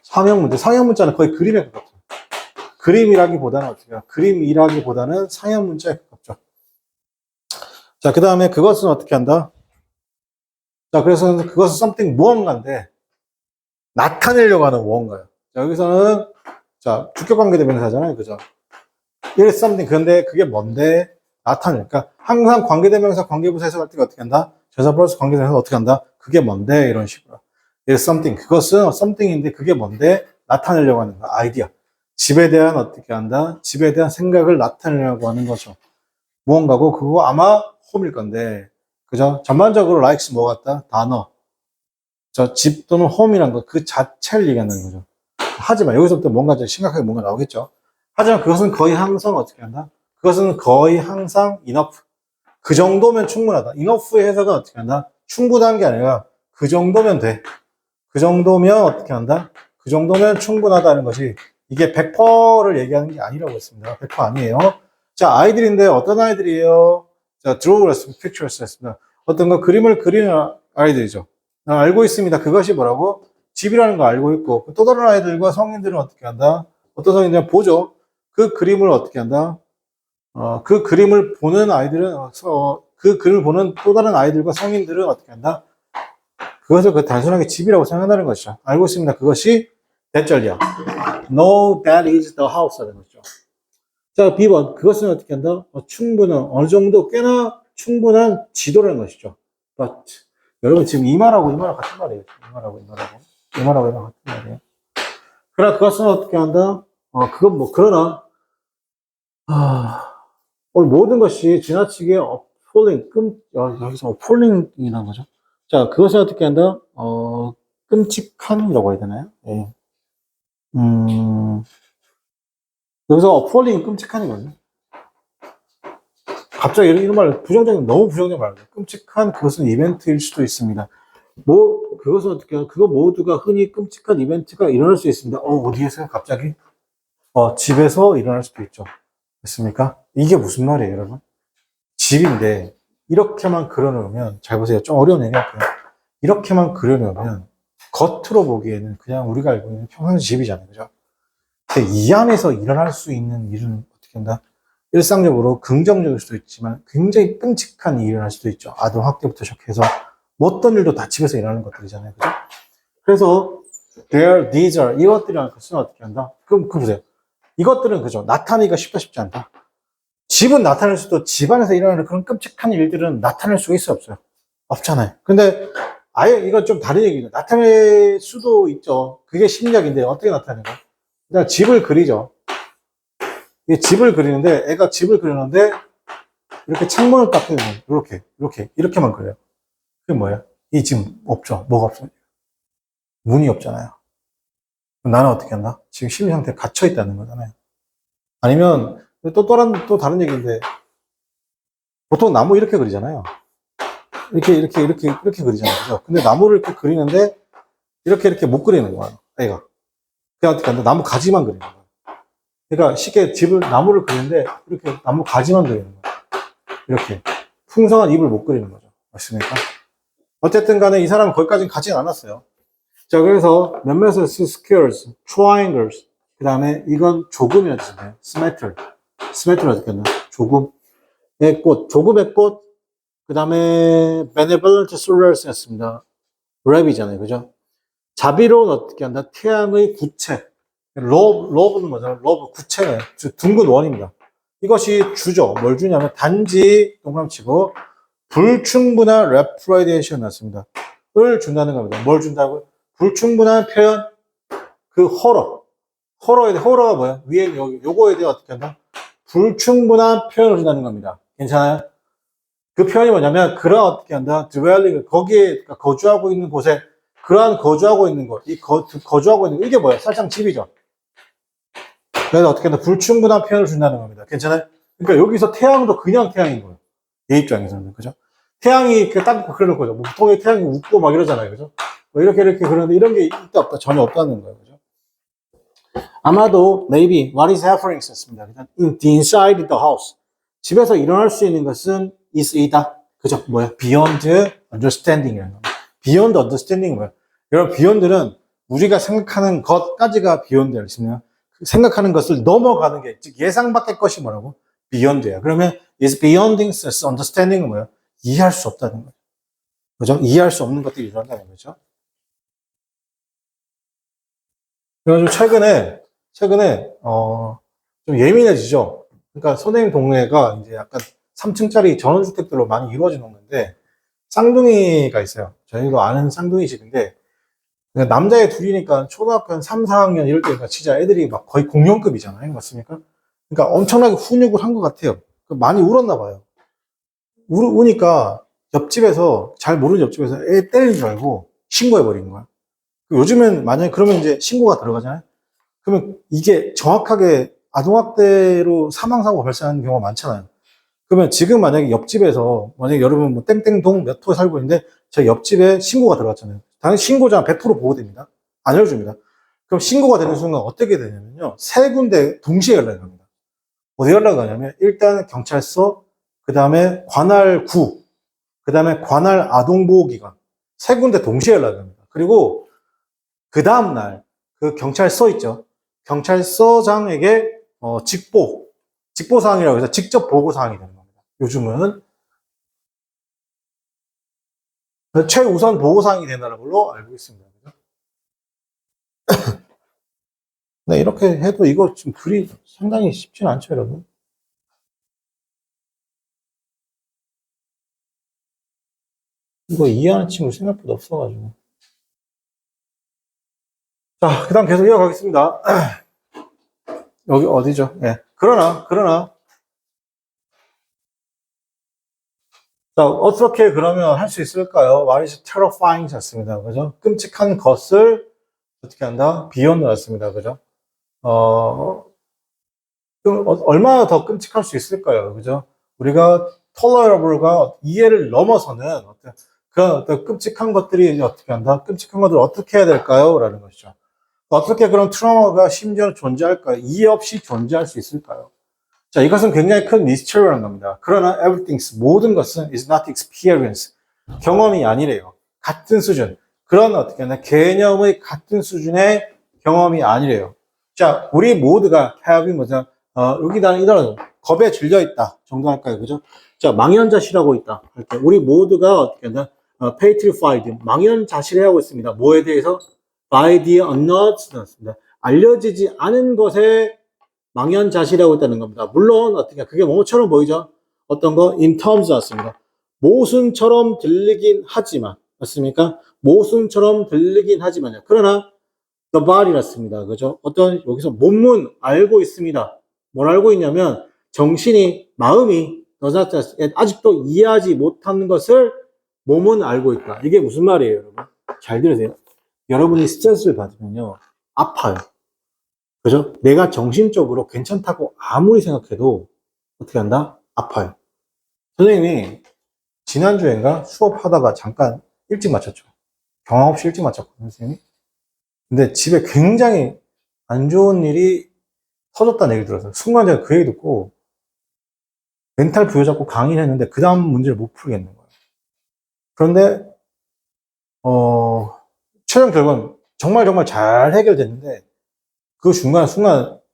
A: 상형 문자는 거의 그림에 가깝죠. 그림이라기보다는 어떻게 해요? 그림이라기보다는 상형 문자에 가깝죠. 자, 그 다음에 그것은 어떻게 한다? 자, 그래서 그것은 something 무언가인데, 나타내려고 하는 무언가예요. 자, 여기서는, 자, 주격 관계대명사잖아요. 그죠? It is something. 그런데 그게 뭔데? 나타내. 그러니까 항상 관계대명사, 관계부사 해석할 때가 어떻게 한다? 전사 플러스 관계대명사 어떻게 한다? 그게 뭔데? 이런 식으로. It is something. 그것은 something인데 그게 뭔데? 나타내려고 하는 거. 아이디어. 집에 대한 어떻게 한다? 집에 대한 생각을 나타내려고 하는 거죠. 무언가고, 그거 아마 홈일 건데, 그죠? 전반적으로 likes 뭐 같다? 단어. 집 또는 홈이란 거, 그 자체를 얘기한다는 거죠. 하지만, 여기서부터 뭔가 좀 심각하게 뭔가 나오겠죠? 하지만 그것은 거의 항상 어떻게 한다? 그것은 거의 항상 enough. 그 정도면 충분하다. enough의 해석은 어떻게 한다? 충분한 게 아니라, 그 정도면 돼. 그 정도면 어떻게 한다? 그 정도면 충분하다는 것이, 이게 100%를 얘기하는 게 아니라고 했습니다. 100% 아니에요. 자, 아이들인데 어떤 아이들이에요? 자, draw를 했습니다. pictures 했습니다. 어떤 거 그림을 그리는 아이들이죠. 알고 있습니다. 그것이 뭐라고? 집이라는 거 알고 있고, 또 다른 아이들과 성인들은 어떻게 한다? 어떤 성인들은 보죠. 그 그림을 어떻게 한다? 그 그림을 보는 아이들은, 그 그림을 보는 또 다른 아이들과 성인들은 어떻게 한다? 그것을 단순하게 집이라고 생각한다는 것이죠. 알고 있습니다. 그것이 대절이야. No, that is the house라는 거죠. 자, B번. 그것은 어떻게 한다? 충분한, 어느 정도 꽤나 충분한 지도라는 것이죠. But, 여러분 지금 이 말하고 같은 말이에요. 이 말하고 같은 말이에요. 그러나 그것은 어떻게 한다? 그건 뭐, 그러나, 오늘 모든 것이 지나치게 appalling, 여기서 appalling이라는 거죠. 자, 그것은 어떻게 한다? 끔찍한이라고 해야 되나요? 예. 여기서 appalling, 끔찍한이거든요. 갑자기 이런 말, 너무 부정적인 말이에요. 끔찍한 그것은 이벤트일 수도 있습니다. 그것은 어떻게 해요? 그거 모두가 흔히 끔찍한 이벤트가 일어날 수 있습니다. 어디에서요? 갑자기? 집에서 일어날 수도 있죠. 됐습니까? 이게 무슨 말이에요, 여러분? 집인데, 이렇게만 그려놓으면, 잘 보세요. 좀 어려운 얘기할게요. 이렇게만 그려놓으면, 겉으로 보기에는 그냥 우리가 알고 있는 평상시 집이잖아요. 그죠? 근데 이 안에서 일어날 수 있는 일은 어떻게 한다? 일상적으로 긍정적일 수도 있지만 굉장히 끔찍한 일이 일어날 수도 있죠. 아동학대부터 시작해서 어떤 일도 다 집에서 일어나는 것들이잖아요. 그죠? 그래서 these are 이것들이라는 것은 어떻게 한다? 그럼 보세요. 이것들은 그죠? 나타내기가 쉽지 않다. 집은 나타낼 수도 집안에서 일어나는 그런 끔찍한 일들은 나타낼 수가 있어요, 없어요? 없잖아요. 근데 아예 이건 좀 다른 얘기죠. 나타낼 수도 있죠. 그게 심리학인데 어떻게 나타내는 거야? 그냥 집을 그리죠. 이 집을 그리는데, 애가 집을 그리는데, 이렇게 창문을 딱 해요. 이렇게만 그려요. 그게 뭐예요? 이 지금 없죠. 뭐가 없어요? 문이 없잖아요. 나는 어떻게 한다? 지금 심리 상태에 갇혀 있다는 거잖아요. 아니면, 또 다른 얘기인데, 보통 나무 이렇게 그리잖아요. 이렇게 그리잖아요. 그죠? 근데 나무를 이렇게 그리는데, 이렇게 못 그리는 거예요. 애가. 그냥 어떻게 한다? 나무 가지만 그리는 거예요. 그러니까 쉽게 나무를 그리는데 이렇게 나무 가지만 그리는 거예요. 이렇게 풍성한 잎을 못 그리는 거죠. 맞습니까? 어쨌든 간에 이 사람은 거기까지는 가지는 않았어요. 자, 그래서 몇몇의 squares, triangles, 그 다음에 이건 조금이라는 뜻이에요. smattered 어떻게 했나? 조금의 꽃, 그 다음에 benevolent solars 였습니다. 랩이잖아요. 그죠? 자비로운 어떻게 한다? 태양의 구체. 러브는 뭐잖아요? 러브, 구체네. 둥근 원입니다. 이것이 주죠. 뭘 주냐면 단지 동그라미 치고 불충분한 레프라이데이션 났습니다. 표현을 준다는 겁니다. 뭘 준다고요? 불충분한 표현, 그 호러가 뭐야? 위에 여기 요거에 대해 어떻게 한다? 불충분한 표현을 준다는 겁니다. 괜찮아요? 그 표현이 뭐냐면 그런 어떻게 한다? dwelling 거기에 거주하고 있는 곳에 그러한 거주하고 있는 것, 거주하고 있는 거 이게 뭐야? 살짝 집이죠. 그래서 어떻게 한다? 불충분한 표현을 준다는 겁니다. 괜찮아요? 그러니까 여기서 태양도 그냥 태양인 거예요. 얘 입장에서는 그죠? 태양이 딱 그러는 거죠. 뭐 보통의 태양이 웃고 막 이러잖아요, 그죠? 뭐 이렇게 그러는데 이런 게 있다 없다 전혀 없다는 거예요, 그죠? 아마도 maybe what is happening 썼습니다. in the inside the house 집에서 일어날 수 있는 것은 is이다, 그죠? 뭐야? beyond understanding이라는 겁니다. beyond understanding 뭐야? 여러분 beyond는 우리가 생각하는 것까지가 beyond를 있으면 생각하는 것을 넘어가는 게 즉 예상 밖의 것이 뭐라고? beyond야. 그러면 is beyond understanding은 뭐야? 이해할 수 없다는 거죠. 그죠? 이해할 수 없는 것들이 일어난다는 거죠. 그래가지고 최근에 좀 예민해지죠. 그러니까 선생님 동네가 이제 약간 3층짜리 전원주택들로 많이 이루어지는 건데 쌍둥이가 있어요. 저희도 아는 쌍둥이 집인데 남자애 둘이니까 초등학교 한 3, 4학년 이럴 때니까 진짜 애들이 막 거의 공룡급이잖아요. 맞습니까? 그러니까 엄청나게 훈육을 한 것 같아요. 많이 울었나 봐요. 우니까 옆집에서 잘 모르는 옆집에서 애 때리는 줄 알고 신고해버린 거야. 요즘엔 만약에 그러면 이제 신고가 들어가잖아요. 그러면 이게 정확하게 아동학대로 사망사고가 발생하는 경우가 많잖아요. 그러면 지금 만약에 옆집에서 만약에 여러분 뭐 땡땡동 몇 호에 살고 있는데 저 옆집에 신고가 들어갔잖아요. 당연히 신고자 100% 보호됩니다. 안 열어줍니다. 그럼 신고가 되는 순간 어떻게 되냐면요. 세 군데 동시에 연락이 갑니다. 어디 연락이 가냐면 일단 경찰서, 그 다음에 관할구, 그 다음에 관할 아동보호기관 세 군데 동시에 연락이 갑니다. 그리고 그 다음날 그 경찰서 있죠. 경찰서장에게 직보사항이라고 해서 직접 보고사항이 되는 겁니다. 요즘은 최우선 보고사항이 된다는 걸로 알고 있습니다. 네, 이렇게 해도 이거 지금 글이 상당히 쉽지는 않죠, 여러분. 이거 이해하는 친구 생각보다 없어가지고. 자, 그 다음 계속 이어가겠습니다. 여기 어디죠? 예. 그러나. 자, 어떻게 그러면 할 수 있을까요? What is terrifying? 였습니다. 그죠? 끔찍한 것을 어떻게 한다? beyond였습니다. 그죠? 얼마나 더 끔찍할 수 있을까요? 그죠? 우리가 tolerable가 이해를 넘어서는 그런 어떤 끔찍한 것들이 이제 어떻게 한다? 끔찍한 것들을 어떻게 해야 될까요? 라는 것이죠. 어떻게 그런 트라우마가 심지어 존재할까요? 이해 없이 존재할 수 있을까요? 자, 이것은 굉장히 큰 미스터리라는 겁니다. 그러나 everything, 모든 것은 is not experience. 경험이 아니래요. 같은 수준. 그런 어떻게 하나 개념의 같은 수준의 경험이 아니래요. 자, 우리 모두가 have 뭐죠? 여기다 이런 겁에 질려 있다 정도 할까요? 그죠? 자, 망연자실하고 있다. 우리 모두가 어떻게 하나 petrified, 망연자실해하고 있습니다. 뭐에 대해서? by the unknown습니다. 알려지지 않은 것에 망연자실하고 있다는 겁니다. 물론 어떻게 그게 뭐처럼 보이죠? 어떤 거 in terms 같습니다. 모순처럼 들리긴 하지만 맞습니까? 모순처럼 들리긴 하지만요. 그러나 the body였습니다. 그죠? 어떤 여기서 몸은 알고 있습니다. 뭘 알고 있냐면 정신이 마음이 아직도 이해하지 못하는 것을 몸은 알고 있다. 이게 무슨 말이에요, 여러분? 잘 들으세요. 여러분이 스트레스를 받으면요 아파요. 그죠? 내가 정신적으로 괜찮다고 아무리 생각해도 어떻게 한다? 아파요. 선생님이 지난주엔가 수업하다가 잠깐 일찍 마쳤죠. 경험 없이 일찍 마쳤거든요, 선생님이. 근데 집에 굉장히 안 좋은 일이 터졌다는 얘기를 들었어요. 순간 제가 그 얘기 듣고 멘탈 부여잡고 강의를 했는데 그 다음 문제를 못 풀겠는 거예요. 그런데 최종 결과는 정말 잘 해결됐는데 그 순간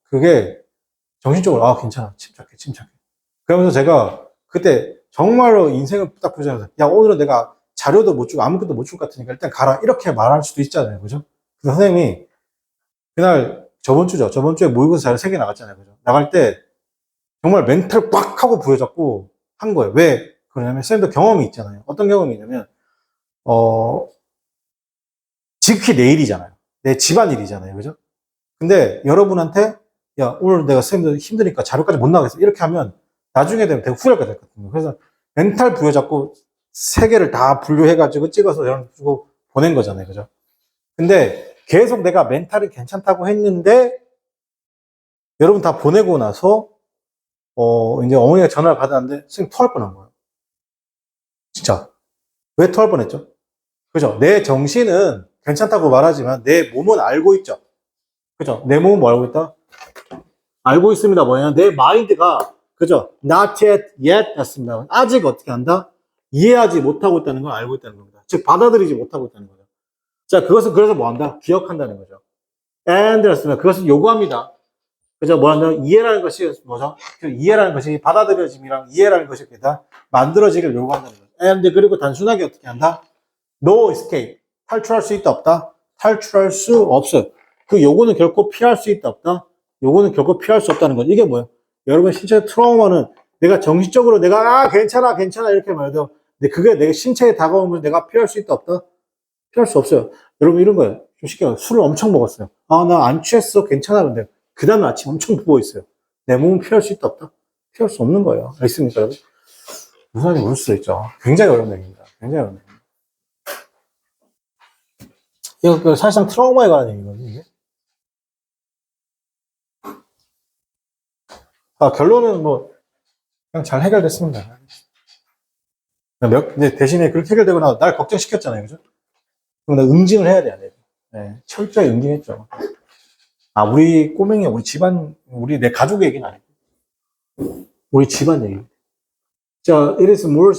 A: 그게 정신적으로 괜찮아. 침착해. 그러면서 제가 그때 정말로 인생을 딱 보자면서 야, 오늘은 내가 자료도 못 주고 아무것도 못 줄 것 같으니까 일단 가라. 이렇게 말할 수도 있잖아요. 그죠? 근데 선생님이 그날 저번 주에 모의고사 자료 3개 나갔잖아요. 그죠? 나갈 때 정말 멘탈 꽉 하고 부여잡고 한 거예요. 왜 그러냐면 선생님도 경험이 있잖아요. 어떤 경험이 있냐면 지극히 내 일이잖아요. 내 집안일이잖아요. 그죠? 근데 여러분한테 야, 오늘 내가 선생님들 힘드니까 자료까지 못 나가겠어. 이렇게 하면 나중에 되면 되게 후회할 것 같거든요. 그래서 멘탈 부여잡고 세 개를 다 분류해가지고 찍어서 여러분 주고 보낸 거잖아요. 그죠? 근데 계속 내가 멘탈이 괜찮다고 했는데 여러분 다 보내고 나서 이제 어머니가 전화를 받았는데 선생님 토할 뻔한 거예요. 진짜. 왜 토할 뻔했죠? 그죠? 내 정신은 괜찮다고 말하지만 내 몸은 알고 있죠. 그죠? 내 몸은 뭐 알고 있다? 알고 있습니다. 뭐냐? 내 마인드가, 그죠? Not yet 했습니다. 아직 어떻게 한다? 이해하지 못하고 있다는 걸 알고 있다는 겁니다. 즉, 받아들이지 못하고 있다는 거죠. 자, 그것을 그래서 뭐 한다? 기억한다는 거죠. And 했습니다. 그것을 요구합니다. 그죠? 뭐 한다? 이해라는 것이 뭐죠? 그 이해라는 것이 받아들여짐이랑 이해라는 것이 다 만들어지기를 요구한다는 거죠. And 그리고 단순하게 어떻게 한다? No escape. 탈출할 수 있다 없다? 탈출할 수 없어요. 그 요거는 결코 피할 수 있다 없다? 요거는 결코 피할 수 없다는 거죠. 이게 뭐예요? 여러분 신체 트라우마는 내가 정신적으로 내가 괜찮아 이렇게 말해도 근데 그게 내 신체에 다가오면 내가 피할 수 있다 없다? 피할 수 없어요. 여러분 이런 거예요. 좀 쉽게 말해요. 술을 엄청 먹었어요. 나 안 취했어. 괜찮아. 근데 그 다음에 아침 엄청 부어 있어요. 내 몸은 피할 수 있다 없다? 피할 수 없는 거예요. 알겠습니까 여러분? 무사히 울 수도 있죠. 굉장히 어려운 얘기입니다. 굉장히 어려운 얘기입니다. 이거 사실상 트라우마에 관한 얘기거든요. 이게. 결론은 뭐 그냥 잘 해결됐습니다. 근데 대신에 그렇게 해결되고 나서 날 걱정시켰잖아요. 그죠? 그럼 나 응징을 해야 돼, 안 돼? 네, 철저히 응징했죠. 우리 꼬맹이, 우리 집안, 내 가족 얘기는 아니고. 우리 집안 얘기. 자, it is more,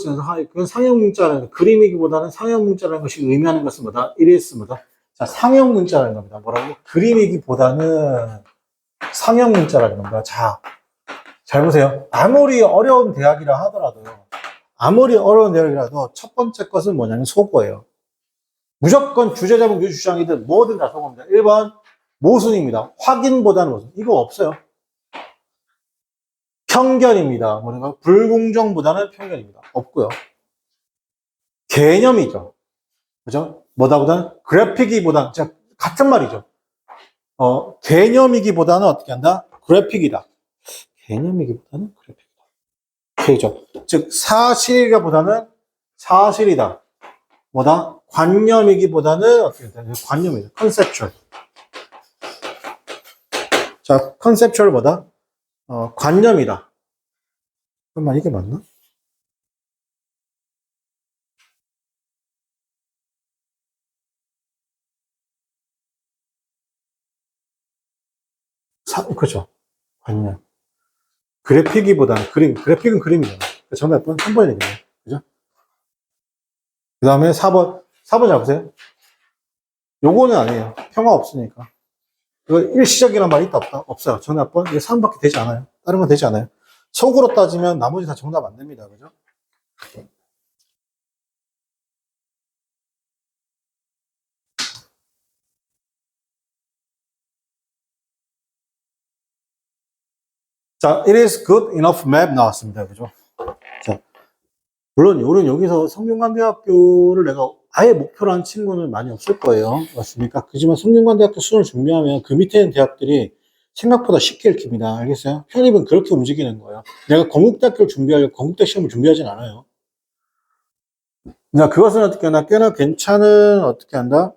A: 그건 상형 문자라는, 그림이기보다는 상형 문자라는 것이 의미하는 것은 뭐다? it is 뭐다? 자, 상형 문자라는 겁니다. 뭐라고? 그림이기보다는 상형 문자라는 겁니다. 자, 잘 보세요. 아무리 어려운 대학이라 하더라도요. 아무리 어려운 대학이라도 첫 번째 것은 뭐냐면 속어예요. 무조건 주제자분 유주장이든 뭐든 다 속어입니다. 1번 모순입니다. 확인보다는 모순. 이거 없어요. 편견입니다. 뭐냐면 불공정보다는 편견입니다. 없고요. 개념이죠. 그죠? 뭐다보다는 그래픽이보다는 같은 말이죠. 개념이기보다는 어떻게 한다? 그래픽이다. 개념이기보다는 그래픽이다. 그죠? 즉 사실이기보다는 사실이다. 뭐다? 관념이기보다는 어떻게 된다? 관념이다. 컨셉추얼. 자, 컨셉추얼 뭐다? 관념이다. 잠깐만, 이게 맞나? 그죠. 관념. 그래픽이보다는 그래픽은 그림이잖아. 정답 3번이네요. 그죠? 그 다음에 4번 잡으세요. 요거는 아니에요. 평화 없으니까. 이거 일시적이란 말이 있다 없다? 없어요. 정답번 이게 3밖에 되지 않아요. 다른 건 되지 않아요. 속으로 따지면 나머지 다 정답 안 됩니다. 그죠? 자, it is good enough map 나왔습니다. 그죠? 자, 물론 요런 여기서 성균관대학교를 내가 아예 목표로 한 친구는 많이 없을 거예요. 맞습니까? 그지만 성균관대학교 수능을 준비하면 그 밑에 있는 대학들이 생각보다 쉽게 읽힙니다. 알겠어요? 편입은 그렇게 움직이는 거예요. 내가 건국대학교를 준비하려고 건국대 시험을 준비하진 않아요. 나 그것은 어떻게 하나 꽤나 괜찮은 어떻게 한다?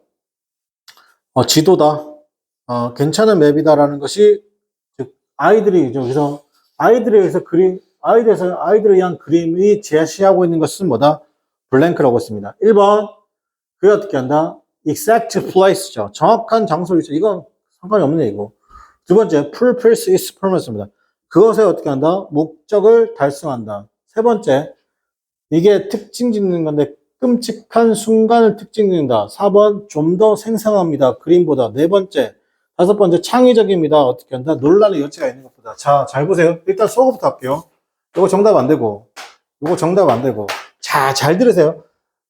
A: 지도다. 괜찮은 맵이다라는 것이 즉 아이들이 여기서 아이들에 의해서 아이들에 의한 그림이 제시하고 있는 것은 뭐다? 블랭크라고 했습니다. 1번 그게 어떻게 한다? exact place죠. 정확한 장소를 있어. 이건 상관이 없는 얘기고. 두 번째, purpose is permanent입니다. 그것에 어떻게 한다? 목적을 달성한다. 세 번째, 이게 특징 짓는 건데 끔찍한 순간을 특징 짓는다. 4번, 좀 더 생생합니다. 그림보다. 네 번째, 다섯 번째, 창의적입니다. 어떻게 한다? 논란의 여지가 있는 것보다. 자, 잘 보세요. 일단 수어부터 할게요. 이거 정답 안 되고, 이거 정답 안 되고. 자, 잘 들으세요.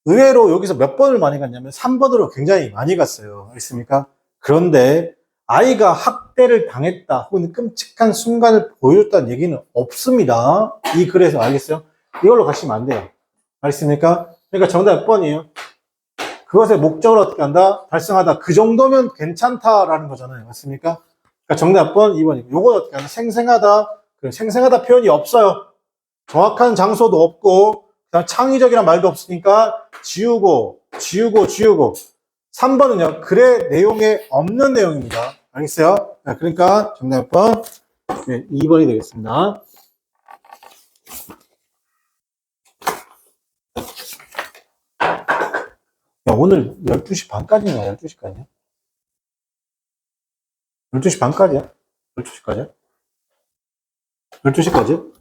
A: 의외로 여기서 몇 번을 많이 갔냐면 3번으로 굉장히 많이 갔어요. 알겠습니까? 그런데 아이가 학대를 당했다 혹은 끔찍한 순간을 보여줬다는 얘기는 없습니다. 이 글에서. 알겠어요? 이걸로 가시면 안 돼요. 알겠습니까? 그러니까 정답 몇 번이에요? 그것의 목적을 어떻게 한다? 달성하다. 그 정도면 괜찮다라는 거잖아요. 맞습니까? 그러니까 정답 번 2번이고. 요건 어떻게 하냐? 생생하다. 생생하다 표현이 없어요. 정확한 장소도 없고, 그다음 창의적이란 말도 없으니까 지우고, 지우고, 지우고. 3번은요, 글의 내용에 없는 내용입니다. 알겠어요? 자, 그러니까 정답 번 2번이 되겠습니다. 야, 오늘 12시 반까지인가? 12시까지야? 12시 반까지야? 12시까지야? 12시까지?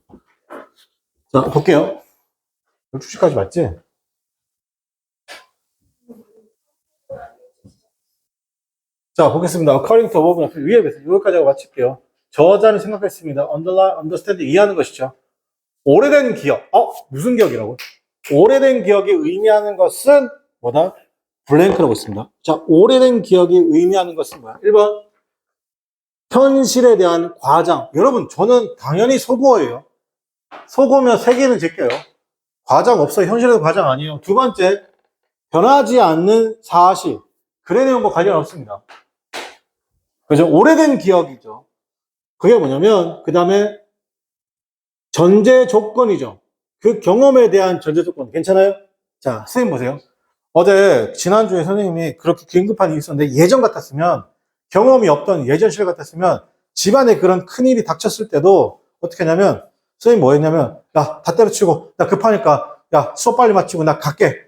A: 자, 볼게요. 12시까지 맞지? 자, 보겠습니다. According to above, 위에 서 여기까지 하고 마칠게요. 저자는 생각했습니다. Underline, understand, 이해하는 것이죠. 오래된 기억. 무슨 기억이라고? 오래된 기억이 의미하는 것은 뭐다? 블랭크라고 있습니다. 자, 오래된 기억이 의미하는 것은 뭐야? 1번. 현실에 대한 과장. 여러분, 저는 당연히 속어예요. 속으면 세 개는 제껴요. 과장 없어요. 현실에도 과장 아니에요. 두 번째, 변하지 않는 사실. 글의 내용과 관련 없습니다. 그죠? 오래된 기억이죠. 그게 뭐냐면, 그 다음에 전제 조건이죠. 그 경험에 대한 전제 조건. 괜찮아요? 자, 선생님 보세요. 어제, 지난주에 선생님이 그렇게 긴급한 일이 있었는데, 예전 같았으면, 경험이 없던 예전 시절 같았으면, 집안에 그런 큰일이 닥쳤을 때도, 어떻게 하냐면, 선생님 뭐 했냐면, 야, 다 때려치고, 나 급하니까, 야, 수업 빨리 마치고, 나 갈게.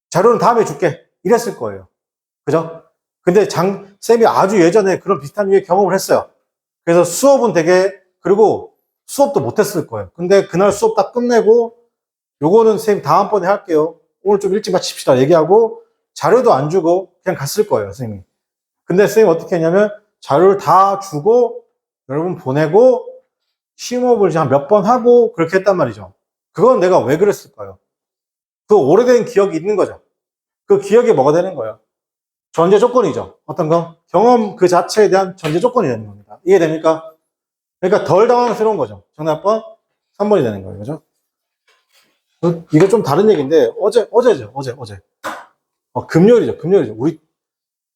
A: 자료는 다음에 줄게. 이랬을 거예요. 그죠? 근데 쌤이 아주 예전에 그런 비슷한 류의 경험을 했어요. 그래서 수업은 되게, 그리고 수업도 못했을 거예요. 근데 그날 수업 다 끝내고, 요거는 쌤 다음번에 할게요. 오늘 좀 일찍 마칩시다. 얘기하고, 자료도 안 주고, 그냥 갔을 거예요, 쌤이. 근데 쌤이 어떻게 했냐면, 자료를 다 주고, 여러분 보내고, 심호흡을 몇 번 하고, 그렇게 했단 말이죠. 그건 내가 왜 그랬을까요? 그 오래된 기억이 있는 거죠. 그 기억이 뭐가 되는 거예요? 전제 조건이죠. 어떤 거? 경험 그 자체에 대한 전제 조건이 되는 겁니다. 이해됩니까? 그러니까 덜 당황스러운 거죠. 정답 번 3번이 되는 거예요. 그죠? 이거 좀 다른 얘기인데, 어제죠. 어제. 금요일이죠. 우리,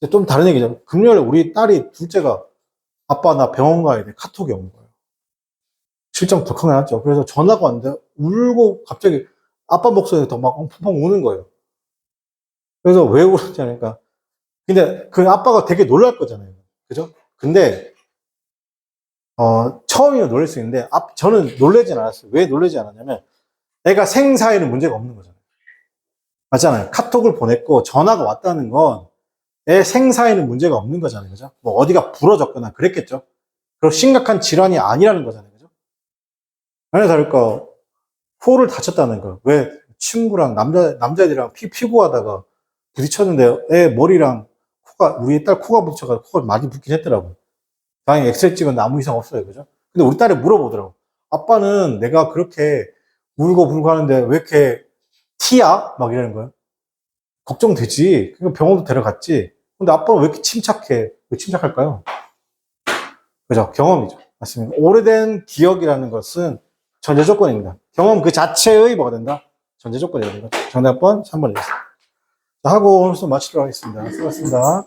A: 좀 다른 얘기죠. 금요일에 우리 딸이, 둘째가, 아빠, 나 병원 가야 돼. 카톡이 온 거예요. 실정 덜컥 나왔죠. 그래서 전화가 왔는데, 울고 갑자기 아빠 목소리가 더 막 펑펑 우는 거예요. 그래서 왜 울었지 않으니까. 근데 그 아빠가 되게 놀랄 거잖아요. 그죠? 근데, 처음이면 놀랄 수 있는데, 저는 놀라진 않았어요. 왜 놀라지 않았냐면, 애가 생사에는 문제가 없는 거잖아요. 맞잖아요. 카톡을 보냈고, 전화가 왔다는 건, 애 생사에는 문제가 없는 거잖아요. 그죠? 뭐, 어디가 부러졌거나 그랬겠죠? 그리고 심각한 질환이 아니라는 거잖아요. 그죠? 아니, 다를까, 코를 다쳤다는 거. 왜 친구랑 남자애들이랑 피구 하다가 부딪혔는데, 애 머리랑 우리 딸 코가 부딪혀가지고 코가 많이 붓긴 했더라고요. 다행히 엑스레이 찍었는데 아무 이상 없어요. 그죠? 근데 우리 딸이 물어보더라고. 아빠는 내가 그렇게 울고 불고 하는데 왜 이렇게 티야? 막 이러는 거예요. 걱정되지. 그러니까 병원도 데려갔지. 근데 아빠는 왜 이렇게 침착해? 왜 침착할까요? 그죠? 경험이죠. 맞습니다. 오래된 기억이라는 것은 전제 조건입니다. 경험 그 자체의 뭐가 된다? 전제 조건이 된다. 정답 번 3번이겠습니다. 하고 오늘 수업 마치도록 하겠습니다. 수고하셨습니다.